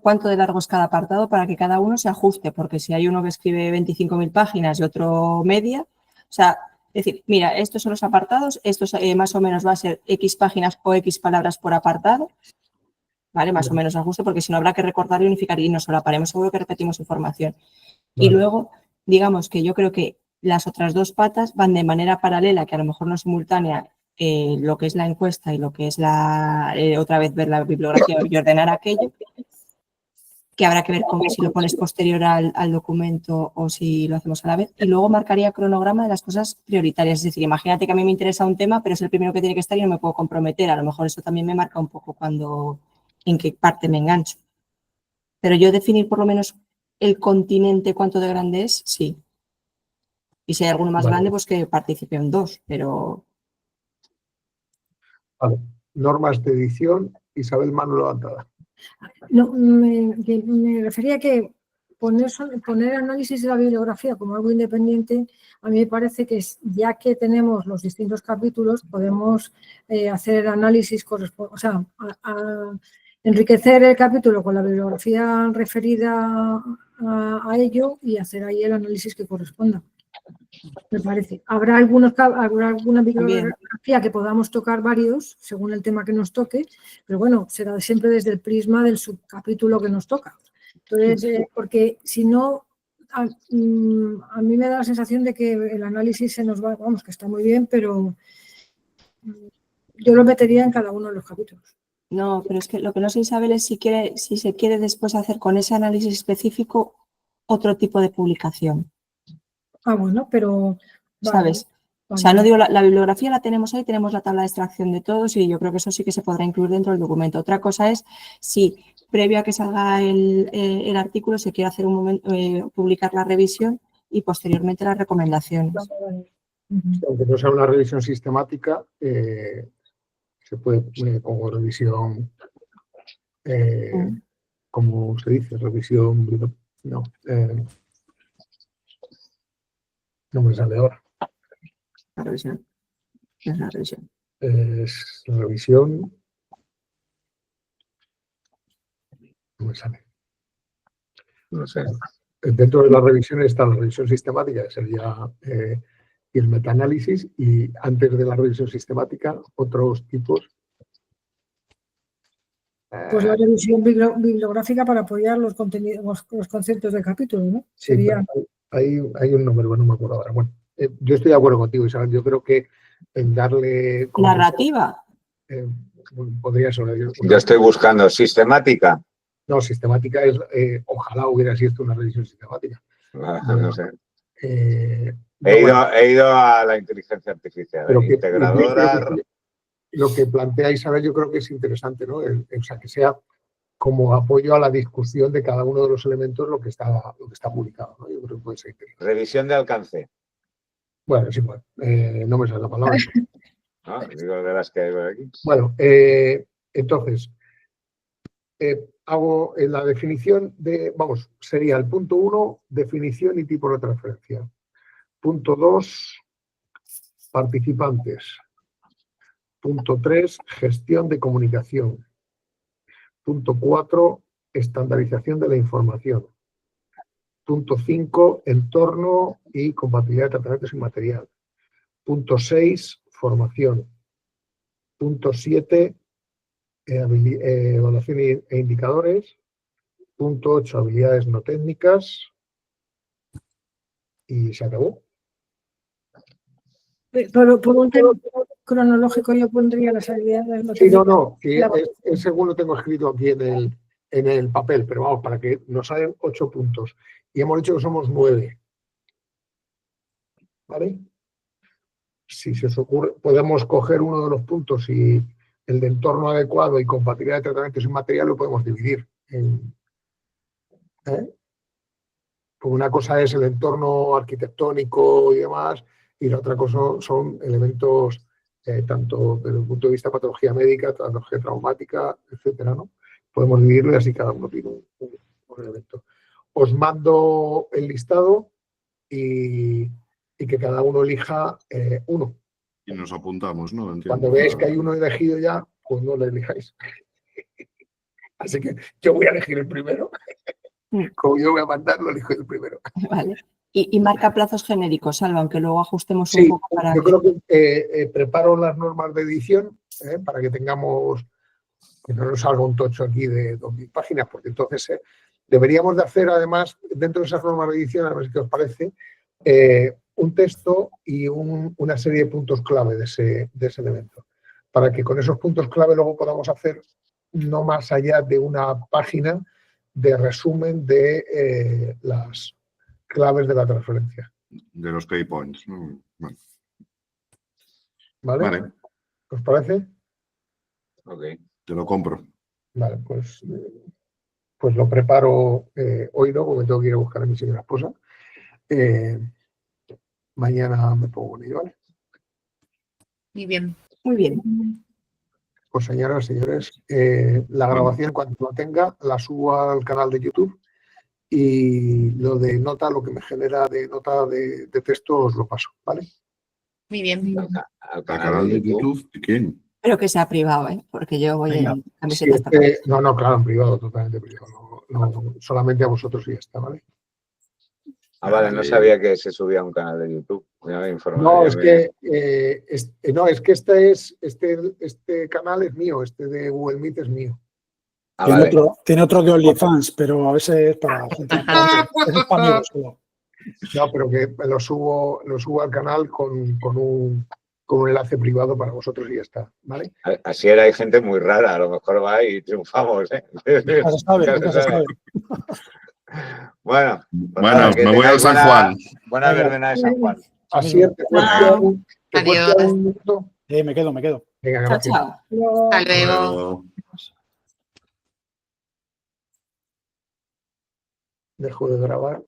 B: cuánto de largo es cada apartado para que cada uno se ajuste, porque si hay uno que escribe 25.000 páginas y otro media, o sea, es decir, mira, estos son los apartados, estos más o menos va a ser X páginas o X palabras por apartado, ¿vale? Más o menos ajuste, porque si no habrá que recortar y unificar y nos solaparemos, seguro que repetimos información.
A: Vale.
B: Y luego, digamos que yo creo que las otras dos patas van de manera paralela, que a lo mejor no simultánea, lo que es la encuesta y lo que es otra vez ver la bibliografía y ordenar aquello, que habrá que ver si lo pones posterior al documento o si lo hacemos a la vez. Y luego marcaría cronograma de las cosas prioritarias. Es decir, imagínate que a mí me interesa un tema, pero es el primero que tiene que estar y no me puedo comprometer. A lo mejor eso también me marca un poco en qué parte me engancho. Pero yo definir por lo menos el continente, cuánto de grande es, sí. Y si hay alguno más grande, pues que participe en 2, pero...
A: Vale. Normas de edición, Isabel Mano levantada.
F: No, me refería a que poner análisis de la bibliografía como algo independiente, a mí me parece que ya que tenemos los distintos capítulos, podemos hacer análisis, o sea, enriquecer el capítulo con la bibliografía referida a ello y hacer ahí el análisis que corresponda. Me parece. Habrá alguna bibliografía que podamos tocar varios, según el tema que nos toque, pero bueno, será siempre desde el prisma del subcapítulo que nos toca. Entonces, porque si no, a mí me da la sensación de que el análisis se nos va, vamos, que está muy bien, pero yo lo metería en cada uno de los capítulos.
B: No, pero es que lo que no sé, Isabel, es si se quiere después hacer con ese análisis específico otro tipo de publicación.
F: Ah, bueno, pero...
B: ¿Sabes? O sea, no digo, la bibliografía la tenemos ahí, tenemos la tabla de extracción de todos y yo creo que eso sí que se podrá incluir dentro del documento. Otra cosa es si previo a que salga el artículo se quiere hacer publicar la revisión y posteriormente las recomendaciones.
A: Aunque no sea una revisión sistemática, se puede poner como revisión, como se dice, revisión, no me sale ahora.
B: La revisión. Es la revisión.
A: Es la revisión. No me sale.
C: No sé.
A: Dentro de la revisión está la revisión sistemática, que sería y el metaanálisis, y antes de la revisión sistemática, otros tipos.
F: Pues la revisión bibliográfica para apoyar los contenidos, los conceptos del capítulo, ¿no?
A: Sí,
F: Sería...
A: hay un número, no me acuerdo ahora. Bueno, yo estoy de acuerdo contigo, Isabel. Yo creo que en darle...
B: Narrativa.
A: Podría ser.
C: Yo estoy buscando sistemática.
A: No, sistemática es, ojalá hubiera sido una revisión sistemática.
C: No sé.
A: No,
C: He ido a la inteligencia artificial,
A: pero
C: integradora.
A: Lo que plantea Isabel yo creo que es interesante, ¿no? O sea, que sea como apoyo a la discusión de cada uno de los elementos lo que está publicado, ¿no? Yo creo que puede ser interesante.
C: Revisión de alcance.
A: Bueno, es igual. No me sale la palabra.
C: ¿No? Digo de las que hay por aquí.
A: Bueno, entonces, hago la definición de, vamos, sería el punto 1, definición y tipo de transferencia. Punto 2, participantes. Punto 3, gestión de comunicación. Punto 4, estandarización de la información. Punto 5, entorno y compatibilidad de tratamientos y material. Punto 6, formación. Punto 7, evaluación e indicadores. Punto 8, habilidades no técnicas. Y se acabó.
F: Pero por un tema cronológico yo pondría las habilidades no
A: Sí,
F: técnicas.
A: no. Es según lo tengo escrito aquí en el papel, pero vamos, para que nos salen 8 puntos. Y hemos dicho que somos 9. ¿Vale? Si se os ocurre, podemos coger uno de los puntos y el de entorno adecuado y compatibilidad de tratamientos y material lo podemos dividir. Porque una cosa es el entorno arquitectónico y demás, y la otra cosa son elementos tanto desde el punto de vista de patología médica, patología traumática, etcétera, ¿no? Podemos dividirlo y así cada uno tiene un elemento. Os mando el listado y que cada uno elija uno.
D: Y nos apuntamos, ¿no? Entiendo.
A: Cuando veáis que hay uno elegido ya, pues no lo elijáis. Así que yo voy a elegir el primero. Como yo voy a mandar, lo elijo el primero.
B: Vale. Y marca plazos genéricos, Salva, aunque luego ajustemos
A: Sí,
B: un poco para...
A: Yo creo que preparo las normas de edición para que tengamos, que no nos salga un tocho aquí de 2000 páginas, porque entonces deberíamos de hacer además, dentro de esas normas de edición, a ver qué os parece, un texto y una serie de puntos clave de ese elemento, para que con esos puntos clave luego podamos hacer no más allá de una página de resumen de las claves de la transferencia.
D: De los key points, ¿no? Bueno.
A: ¿Vale? ¿Os parece?
C: Ok.
D: Te lo compro.
A: Vale, pues lo preparo hoy, ¿no? Porque tengo que ir a buscar a mi señora esposa. Mañana me pongo con ello, ¿vale?
E: Muy bien.
B: Muy bien.
A: Pues señoras, señores, la grabación cuando la tenga la subo al canal de YouTube y lo de nota, lo que me genera de nota de texto os lo paso, ¿vale?
E: Muy bien.
C: Al
D: Canal de YouTube, ¿de quién?
B: Pero que sea privado, ¿eh? Porque yo voy
A: Venga,
B: en camiseta.
A: No, claro, en privado, totalmente privado. No, solamente a vosotros y ya está, ¿vale?
C: Ah, vale, no sabía que se subía a un canal de YouTube. Ya me informaría
A: No, es
C: bien.
A: que, este canal es mío, este de Google Meet es mío.
C: Ah,
G: Tiene,
C: vale.
G: tiene otro de OnlyFans, pero a veces es para gente. Ese es para amigos solo.
A: No, pero que lo subo al canal con un enlace privado para vosotros y ya está, ¿vale?
C: Así era, hay gente muy rara, a lo mejor va y triunfamos, ¿eh?
G: Nunca se sabe,
C: Nunca
G: nunca
C: se
G: se sabe.
C: Bueno,
D: Bueno,
C: que
D: me voy al
C: tengáis
D: San Juan.
C: buena
G: Venga.
C: verbena de San Juan.
A: Así es, ¿te puedes quedar un minuto?
G: Me quedo.
A: Venga,
B: Chao,
A: gracias.
B: chao.
E: Hasta luego.
D: Luego.
A: Dejo de grabar.